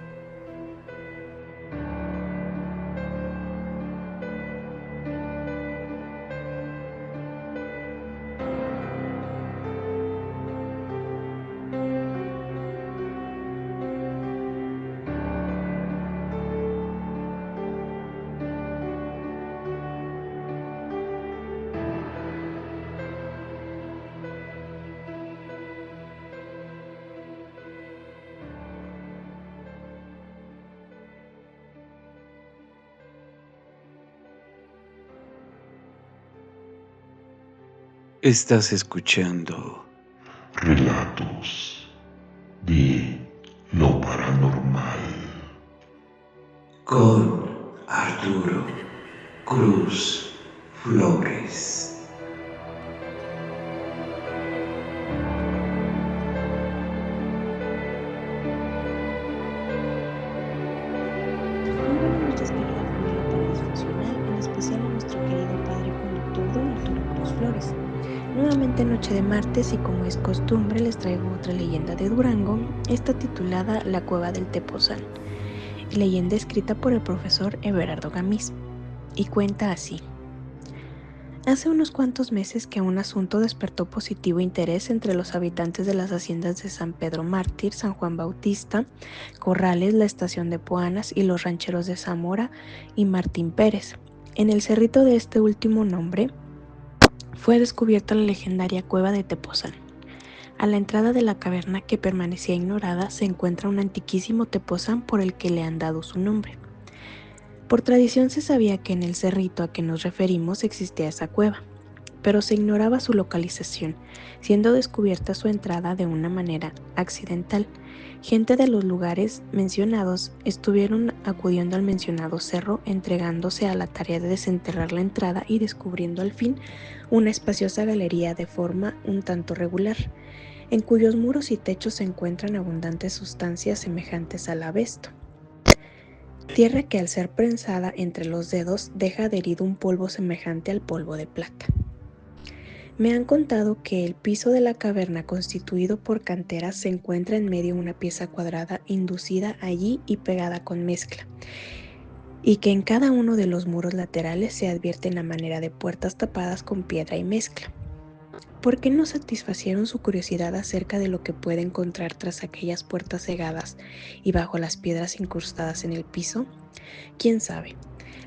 Estás escuchando Relatos de lo paranormal con Arturo Cruz Flores. Muy buenas noches, querida familia paradisfuncional, en especial a nuestro querido padre conductor don Arturo Cruz Flores. Nuevamente noche de martes, y como es costumbre les traigo otra leyenda de Durango, esta titulada La Cueva del Tepozán, leyenda escrita por el profesor Everardo Gamiz, y cuenta así. Hace unos cuantos meses que un asunto despertó positivo interés entre los habitantes de las haciendas de San Pedro Mártir, San Juan Bautista, Corrales, la estación de Poanas y los rancheros de Zamora y Martín Pérez. En el cerrito de este último nombre fue descubierta la legendaria cueva de Tepozán. A la entrada de la caverna, que permanecía ignorada, se encuentra un antiquísimo tepozán por el que le han dado su nombre. Por tradición se sabía que en el cerrito a que nos referimos existía esa cueva, pero se ignoraba su localización, siendo descubierta su entrada de una manera accidental. Gente de los lugares mencionados estuvieron acudiendo al mencionado cerro, entregándose a la tarea de desenterrar la entrada y descubriendo al fin una espaciosa galería de forma un tanto regular, en cuyos muros y techos se encuentran abundantes sustancias semejantes al abesto. Tierra que al ser prensada entre los dedos deja adherido un polvo semejante al polvo de plata. Me han contado que el piso de la caverna constituido por canteras se encuentra en medio de una pieza cuadrada inducida allí y pegada con mezcla, y que en cada uno de los muros laterales se advierten a manera de puertas tapadas con piedra y mezcla. ¿Por qué no satisfacieron su curiosidad acerca de lo que puede encontrar tras aquellas puertas cegadas y bajo las piedras incrustadas en el piso? ¿Quién sabe?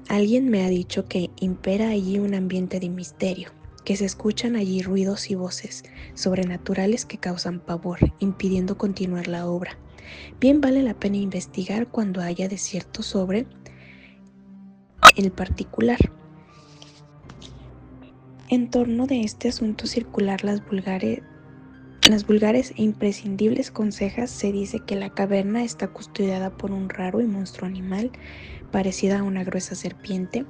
Alguien me ha dicho que impera allí un ambiente de misterio, que se escuchan allí ruidos y voces sobrenaturales que causan pavor, impidiendo continuar la obra. Bien vale la pena investigar cuando haya desierto sobre el particular. En torno de este asunto circular las vulgares e imprescindibles consejas se dice que la caverna está custodiada por un raro y monstruo animal, parecida a una gruesa serpiente,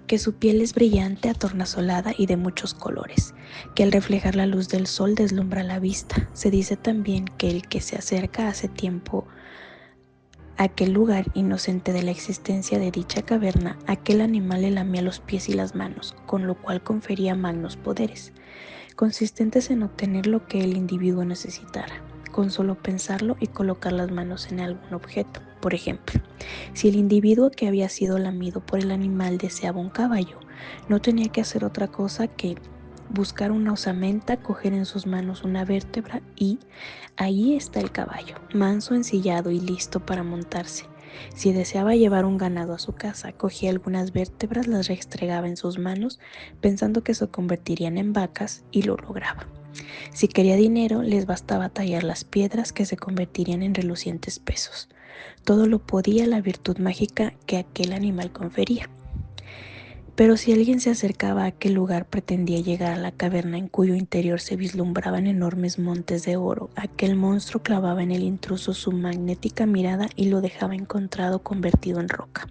que su piel es brillante, atornasolada y de muchos colores, que al reflejar la luz del sol deslumbra la vista. Se dice también que el que se acerca hace tiempo a aquel lugar, inocente de la existencia de dicha caverna, aquel animal le lamía los pies y las manos, con lo cual confería magnos poderes, consistentes en obtener lo que el individuo necesitara, con solo pensarlo y colocar las manos en algún objeto. Por ejemplo, si el individuo que había sido lamido por el animal deseaba un caballo, no tenía que hacer otra cosa que buscar una osamenta, coger en sus manos una vértebra y allí está el caballo, manso, ensillado y listo para montarse. Si deseaba llevar un ganado a su casa, cogía algunas vértebras, las restregaba en sus manos, pensando que se convertirían en vacas, y lo lograba. Si quería dinero, les bastaba tallar las piedras que se convertirían en relucientes pesos. Todo lo podía la virtud mágica que aquel animal confería. Pero si alguien se acercaba a aquel lugar, pretendía llegar a la caverna en cuyo interior se vislumbraban enormes montes de oro. Aquel monstruo clavaba en el intruso su magnética mirada y lo dejaba encontrado convertido en roca.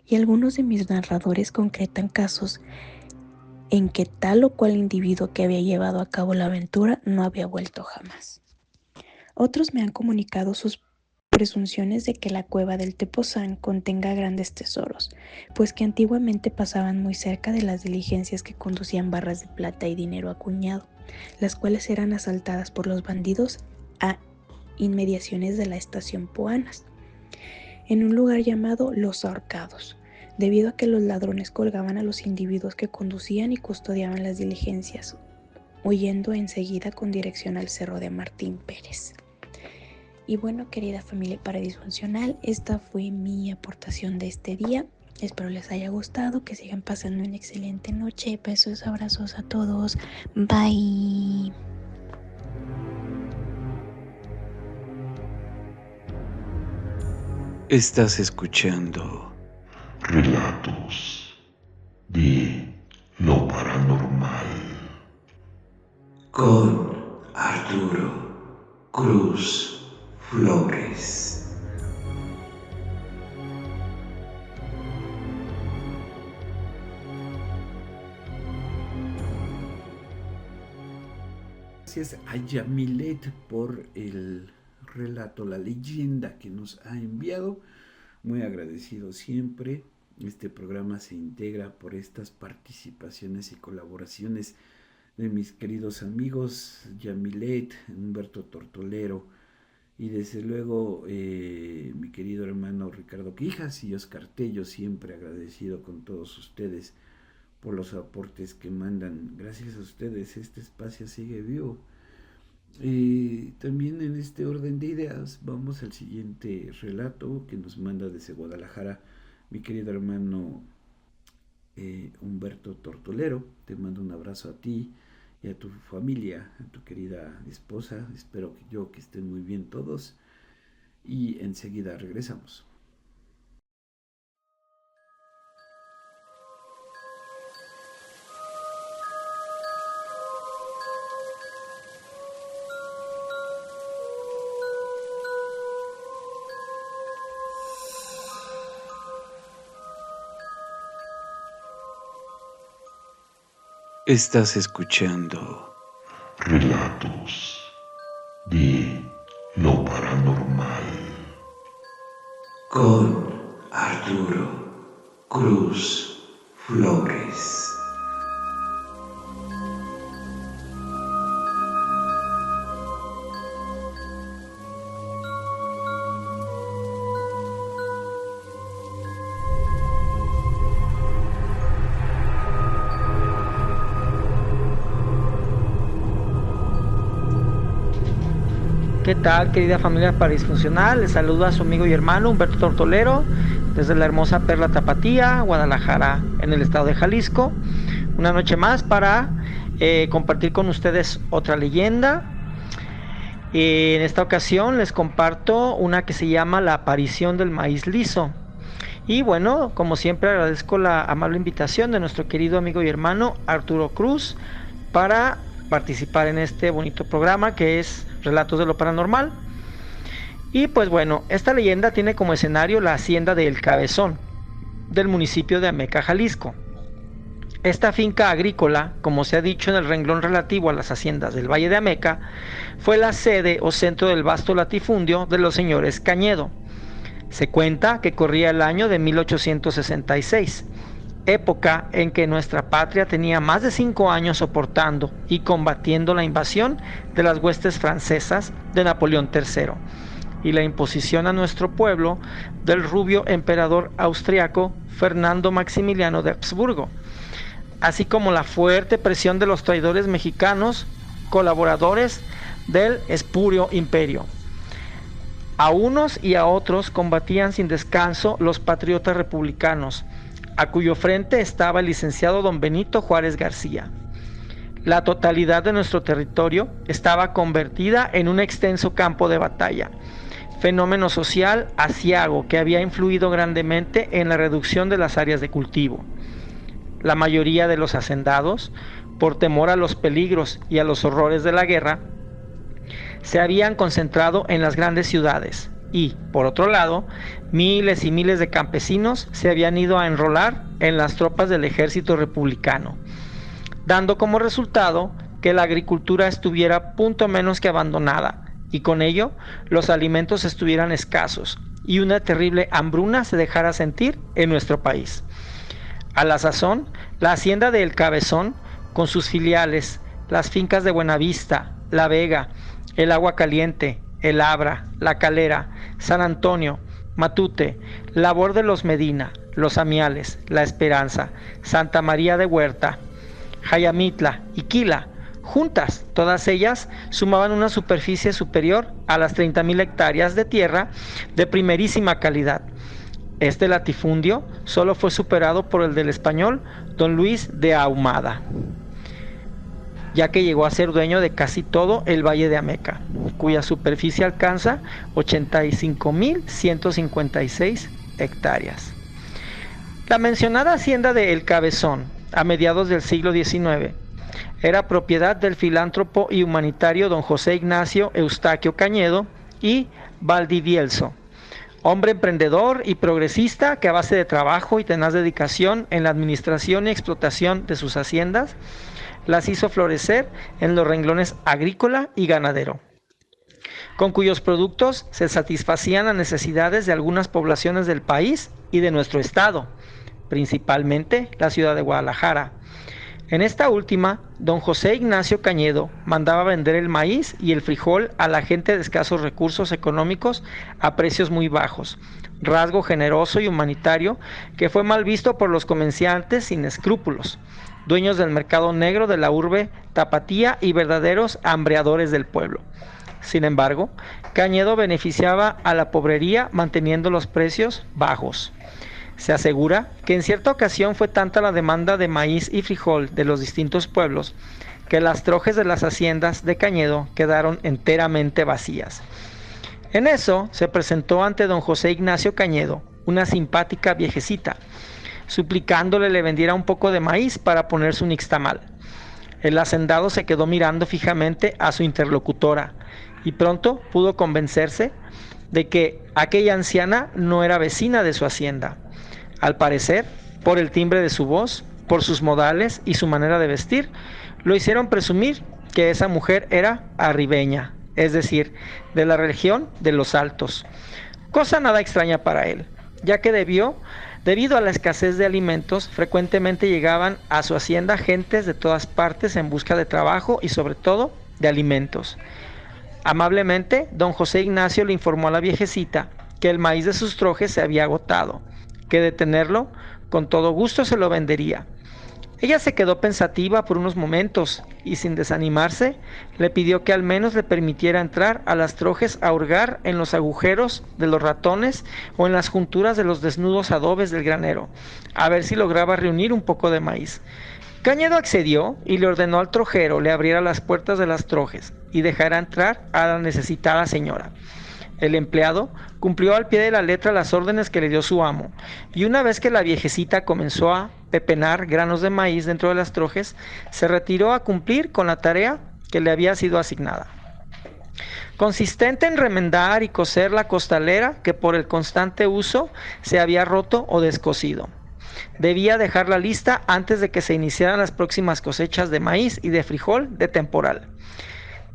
Y algunos de mis narradores concretan casos en que tal o cual individuo que había llevado a cabo la aventura no había vuelto jamás. Otros me han comunicado sus presunciones de que la cueva del Tepoztlán contenga grandes tesoros, pues que antiguamente pasaban muy cerca de las diligencias que conducían barras de plata y dinero acuñado, las cuales eran asaltadas por los bandidos a inmediaciones de la estación Poanas, en un lugar llamado Los Ahorcados, debido a que los ladrones colgaban a los individuos que conducían y custodiaban las diligencias, huyendo enseguida con dirección al cerro de Martín Pérez. Y bueno, querida familia paradisfuncional, esta fue mi aportación de este día. Espero les haya gustado, que sigan pasando una excelente noche. Besos, abrazos a todos. Bye. Estás escuchando Relatos de lo paranormal. con Arturo Cruz Flores. Gracias a Yamilet por el relato, la leyenda que nos ha enviado. Muy agradecido siempre. Este programa se integra por estas participaciones y colaboraciones de mis queridos amigos Yamilet, Humberto Tortolero y desde luego mi querido hermano Ricardo Quijas y Oscar Tello, siempre agradecido con todos ustedes por los aportes que mandan. Gracias a ustedes este espacio sigue vivo. También en este orden de ideas vamos al siguiente relato que nos manda desde Guadalajara mi querido hermano Humberto Tortolero. Te mando un abrazo a ti y a tu familia, a tu querida esposa. Espero que estén muy bien todos y enseguida regresamos. Estás escuchando Relatos de lo paranormal. con Arturo Cruz Flores. ¿Qué tal, querida familia Paradisfuncional? Les saluda a su amigo y hermano Humberto Tortolero desde la hermosa Perla Tapatía, Guadalajara, en el estado de Jalisco. Una noche más para compartir con ustedes otra leyenda. En esta ocasión les comparto una que se llama La aparición del maíz liso. Y bueno, como siempre agradezco la amable invitación de nuestro querido amigo y hermano Arturo Cruz para participar en este bonito programa que es Relatos de lo Paranormal. Y pues bueno, esta leyenda tiene como escenario la hacienda de El Cabezón, del municipio de Ameca, Jalisco. Esta finca agrícola, como se ha dicho en el renglón relativo a las haciendas del Valle de Ameca, fue la sede o centro del vasto latifundio de los señores Cañedo. Se cuenta que corría el año de 1866, época en que nuestra patria tenía más de 5 años soportando y combatiendo la invasión de las huestes francesas de Napoleón III y la imposición a nuestro pueblo del rubio emperador austriaco Fernando Maximiliano de Habsburgo, así como la fuerte presión de los traidores mexicanos, colaboradores del espurio imperio. A unos y a otros combatían sin descanso los patriotas republicanos, a cuyo frente estaba el licenciado don Benito Juárez García. La totalidad de nuestro territorio estaba convertida en un extenso campo de batalla, fenómeno social aciago que había influido grandemente en la reducción de las áreas de cultivo. La mayoría de los hacendados, por temor a los peligros y a los horrores de la guerra, se habían concentrado en las grandes ciudades y, por otro lado, miles y miles de campesinos se habían ido a enrolar en las tropas del ejército republicano, dando como resultado que la agricultura estuviera punto menos que abandonada y con ello los alimentos estuvieran escasos y una terrible hambruna se dejara sentir en nuestro país. A la sazón, la hacienda de El Cabezón, con sus filiales, las fincas de Buenavista, La Vega, El Agua Caliente, El Abra, La Calera, San Antonio, Matute, Labor de los Medina, Los Amiales, La Esperanza, Santa María de Huerta, Jayamitla y Quila, juntas, todas ellas sumaban una superficie superior a las 30,000 hectáreas de tierra de primerísima calidad. Este latifundio solo fue superado por el del español don Luis de Ahumada, ya que llegó a ser dueño de casi todo el Valle de Ameca, cuya superficie alcanza 85,156 hectáreas. La mencionada hacienda de El Cabezón, a mediados del siglo XIX, era propiedad del filántropo y humanitario don José Ignacio Eustaquio Cañedo y Valdivielso, hombre emprendedor y progresista que a base de trabajo y tenaz dedicación en la administración y explotación de sus haciendas, las hizo florecer en los renglones agrícola y ganadero, con cuyos productos se satisfacían las necesidades de algunas poblaciones del país y de nuestro estado, principalmente la ciudad de Guadalajara. En esta última, don José Ignacio Cañedo mandaba vender el maíz y el frijol a la gente de escasos recursos económicos a precios muy bajos, rasgo generoso y humanitario que fue mal visto por los comerciantes sin escrúpulos, dueños del mercado negro de la urbe Tapatía y verdaderos hambreadores del pueblo. Sin embargo, Cañedo beneficiaba a la pobrería manteniendo los precios bajos. Se asegura que en cierta ocasión fue tanta la demanda de maíz y frijol de los distintos pueblos que las trojes de las haciendas de Cañedo quedaron enteramente vacías. En eso se presentó ante don José Ignacio Cañedo una simpática viejecita, suplicándole le vendiera un poco de maíz para ponerse un nixtamal. El hacendado se quedó mirando fijamente a su interlocutora y pronto pudo convencerse de que aquella anciana no era vecina de su hacienda. Al parecer, por el timbre de su voz, por sus modales y su manera de vestir, lo hicieron presumir que esa mujer era arribeña, es decir, de la región de los Altos, cosa nada extraña para él, ya que debido a la escasez de alimentos, frecuentemente llegaban a su hacienda gentes de todas partes en busca de trabajo y sobre todo de alimentos. Amablemente, don José Ignacio le informó a la viejecita que el maíz de sus trojes se había agotado, que de tenerlo, con todo gusto se lo vendería. Ella se quedó pensativa por unos momentos y sin desanimarse le pidió que al menos le permitiera entrar a las trojes a hurgar en los agujeros de los ratones o en las junturas de los desnudos adobes del granero, a ver si lograba reunir un poco de maíz. Cañedo accedió y le ordenó al trojero le abriera las puertas de las trojes y dejara entrar a la necesitada señora. El empleado cumplió al pie de la letra las órdenes que le dio su amo, y una vez que la viejecita comenzó a pepenar granos de maíz dentro de las trojes, se retiró a cumplir con la tarea que le había sido asignada, consistente en remendar y coser la costalera que por el constante uso se había roto o descosido. Debía dejarla lista antes de que se iniciaran las próximas cosechas de maíz y de frijol de temporal.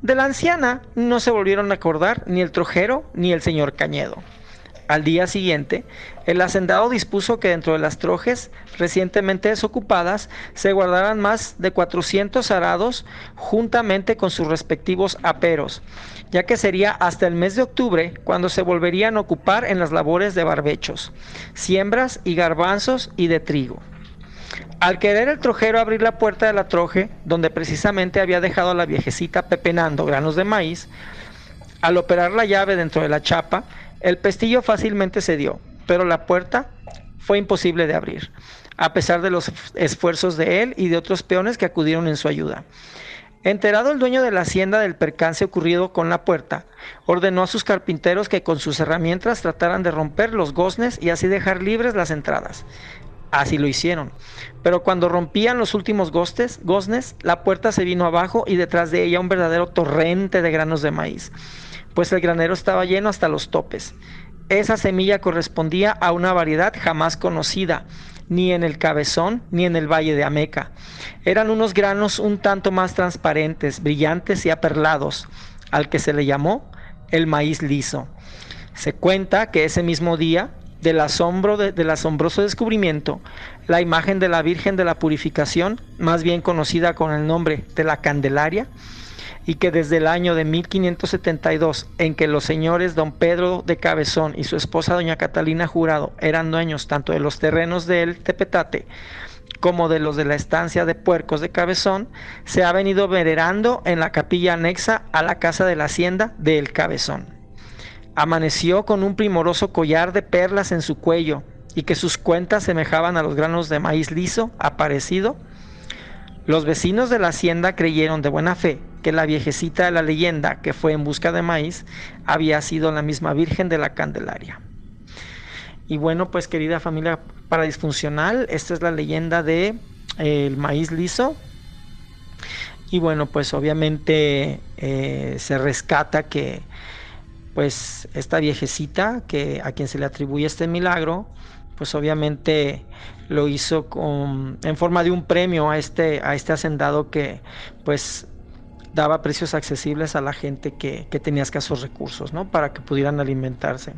De la anciana no se volvieron a acordar ni el trojero ni el señor Cañedo. Al día siguiente, el hacendado dispuso que dentro de las trojes recientemente desocupadas se guardaran más de 400 arados juntamente con sus respectivos aperos, ya que sería hasta el mes de octubre cuando se volverían a ocupar en las labores de barbechos, siembras y garbanzos y de trigo. Al querer el trojero abrir la puerta de la troje, donde precisamente había dejado a la viejecita pepenando granos de maíz, al operar la llave dentro de la chapa, el pestillo fácilmente cedió, pero la puerta fue imposible de abrir, a pesar de los esfuerzos de él y de otros peones que acudieron en su ayuda. Enterado el dueño de la hacienda del percance ocurrido con la puerta, ordenó a sus carpinteros que con sus herramientas trataran de romper los goznes y así dejar libres las entradas. Así lo hicieron, pero cuando rompían los últimos goznes, la puerta se vino abajo y detrás de ella un verdadero torrente de granos de maíz, pues el granero estaba lleno hasta los topes. Esa semilla correspondía a una variedad jamás conocida, ni en el Cabezón ni en el Valle de Ameca. Eran unos granos un tanto más transparentes, brillantes y aperlados, al que se le llamó el maíz liso. Se cuenta que ese mismo día, del asombroso descubrimiento, la imagen de la Virgen de la Purificación, más bien conocida con el nombre de la Candelaria, y que desde el año de 1572, en que los señores don Pedro de Cabezón y su esposa doña Catalina Jurado eran dueños tanto de los terrenos del Tepetate como de los de la estancia de Puercos de Cabezón, se ha venido venerando en la capilla anexa a la casa de la hacienda de El Cabezón. Amaneció con un primoroso collar de perlas en su cuello y que sus cuentas semejaban a los granos de maíz liso aparecido. Los vecinos de la hacienda creyeron de buena fe que la viejecita de la leyenda que fue en busca de maíz había sido la misma Virgen de la Candelaria. Y bueno, pues querida familia paradisfuncional, esta es la leyenda de el maíz liso. Y bueno, pues obviamente se rescata que pues esta viejecita a quien se le atribuye este milagro, pues obviamente lo hizo en forma de un premio a este hacendado que pues daba precios accesibles a la gente que tenía escasos recursos, ¿no? Para que pudieran alimentarse.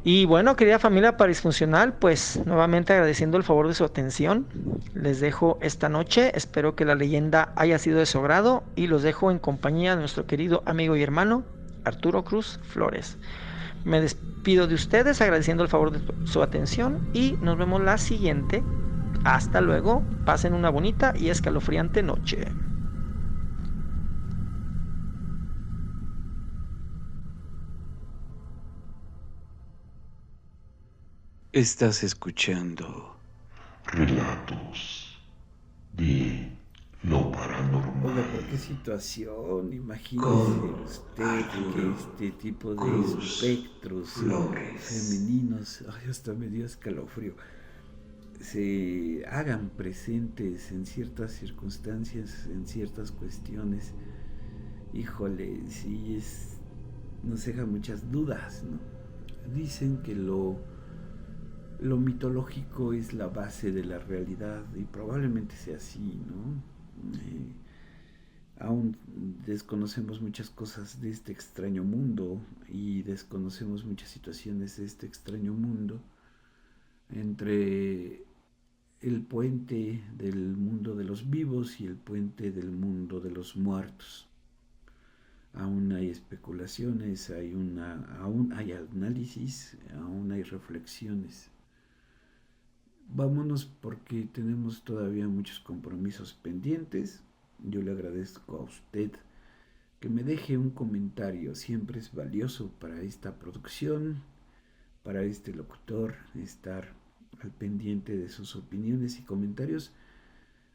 Y bueno, querida familia paradisfuncional, pues nuevamente agradeciendo el favor de su atención, les dejo esta noche, espero que la leyenda haya sido de su agrado y los dejo en compañía de nuestro querido amigo y hermano Arturo Cruz Flores. Me despido de ustedes agradeciendo el favor de su atención y nos vemos la siguiente. Hasta luego, pasen una bonita y escalofriante noche. Estás escuchando Relatos de lo paranormal. Oiga, ¿por qué situación? Imagínese usted que este tipo de espectros femeninos, ay, hasta me dio escalofrío, se hagan presentes en ciertas circunstancias, en ciertas cuestiones. Híjole, sí nos deja muchas dudas, ¿no? Dicen que lo mitológico es la base de la realidad y probablemente sea así, ¿no? Aún desconocemos muchas cosas de este extraño mundo y desconocemos muchas situaciones de este extraño mundo. Entre el puente del mundo de los vivos y el puente del mundo de los muertos. Aún hay especulaciones, aún hay análisis, aún hay reflexiones. Vámonos porque tenemos todavía muchos compromisos pendientes. Yo le agradezco a usted que me deje un comentario, siempre es valioso para esta producción, para este locutor, estar al pendiente de sus opiniones y comentarios.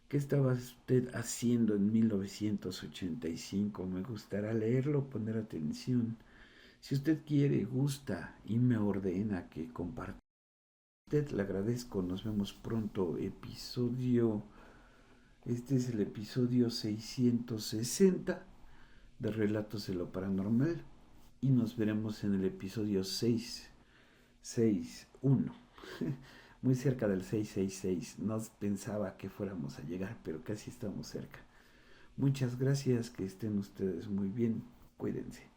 ¿Qué estaba usted haciendo en 1985? Me gustará leerlo, poner atención. Si usted quiere, gusta y me ordena que comparta, usted le agradezco. Nos vemos pronto. Este es el episodio 660 de Relatos de lo Paranormal y nos veremos en el episodio 661. Muy cerca del 666. No pensaba que fuéramos a llegar, pero casi estamos cerca. Muchas gracias, que estén ustedes muy bien. Cuídense.